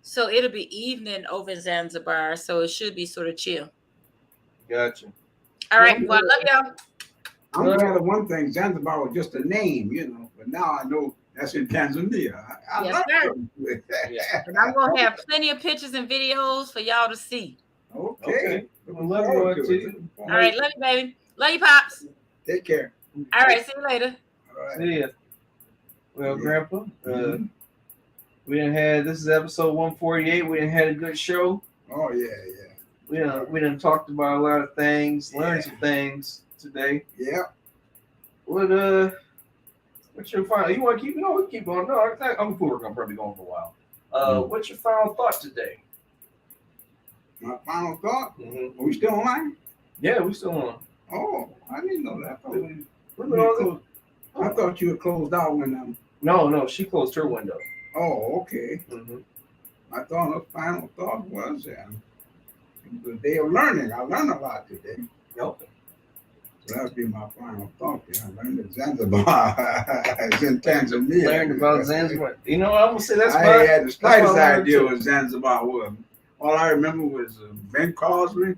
So it'll be evening over in Zanzibar. So it should be sort of chill. Gotcha. All right. Well, I love y'all. I'm glad of one thing. Zanzibar was just a name, but now I know that's in Tanzania. I love it. And I'm going to have plenty of pictures and videos for y'all to see. Okay. All right. Love you, baby. Love you, Pops. Take care. All right. See you later. All right. See ya. Well, Grandpa, we done had, this is episode 148. We done had a good show. Oh, yeah. We done talked about a lot of things, learned some things today. Yeah. What's your final? You want to keep? No, we keep going. No, I'm probably going for a while. What's your final thought today? My final thought? Mm-hmm. Are we still online? Yeah, we still on. Oh, I didn't know that. We've been on. I thought you were closed out when No, she closed her window. Oh, okay. Mm-hmm. My final thought was the day of learning. I learned a lot today. Yep. So that would be my final thought. Yeah, I learned that Zanzibar is in Tanzania. Learned about Zanzibar. You know, I'm gonna say that's I my. had the slightest what I learned idea too. what Zanzibar was. All I remember was Ben Crosby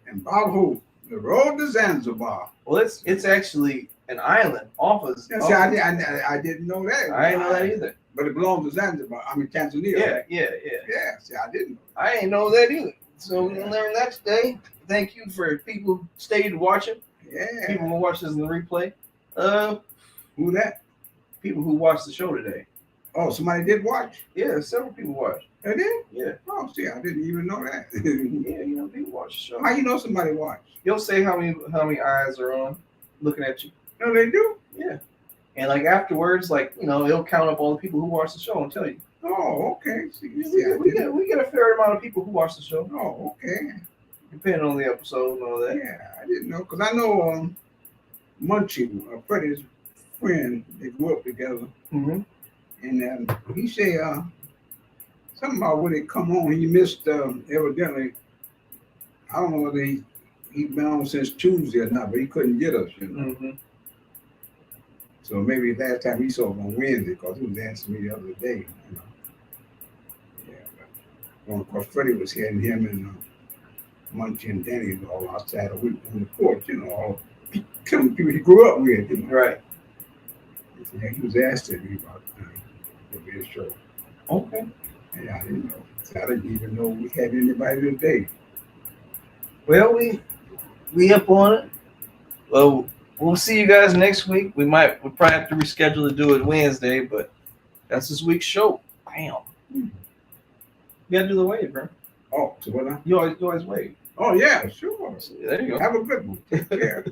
and Bob Hope, the road to Zanzibar. Well, it's actually an island off of. Yeah, see, I didn't know that. I didn't know that either. But it belongs to Zanzibar. I mean, Tanzania. Yeah. Yeah, see, I didn't know. I didn't know that either. So we learned that today. Thank you for people who stayed watching. Yeah. People who watch this in the replay. Who that? People who watched the show today. Oh, somebody did watch? Yeah, several people watched. They did? Yeah. Oh, see, I didn't even know that. Yeah, you know, people watch the show. How you know somebody watched? You'll say how many eyes are on looking at you. No, they do? Yeah. And like afterwards, like, you know, it'll count up all the people who watch the show and tell you. Oh, okay. See, We get a fair amount of people who watch the show, Oh, okay. depending on the episode and all that. Yeah, I didn't know. Because I know Munchie, Freddie's friend, they grew up together. Mm-hmm. And he said something about when it come on, he missed, evidently, I don't know whether he's been on since Tuesday or not, but he couldn't get us, you know. Mm-hmm. So maybe last time he saw him on Wednesday, because he was asking me the other day, you know. Yeah, but of course, Freddie was here, and him and Munchie and Danny was all outside on the porch, you know, all people he grew up with, you know. Right. Yeah, he was asking me about the show. Okay. Yeah, I didn't know. I didn't even know we had anybody today. Well, we up on it. Well, we'll see you guys next week. We'll probably have to reschedule to do it Wednesday, but that's this week's show. Bam. You gotta do the wave, bro. Oh, so what? You always wave. Oh yeah, sure. So, there you go. Have a good one. Take care.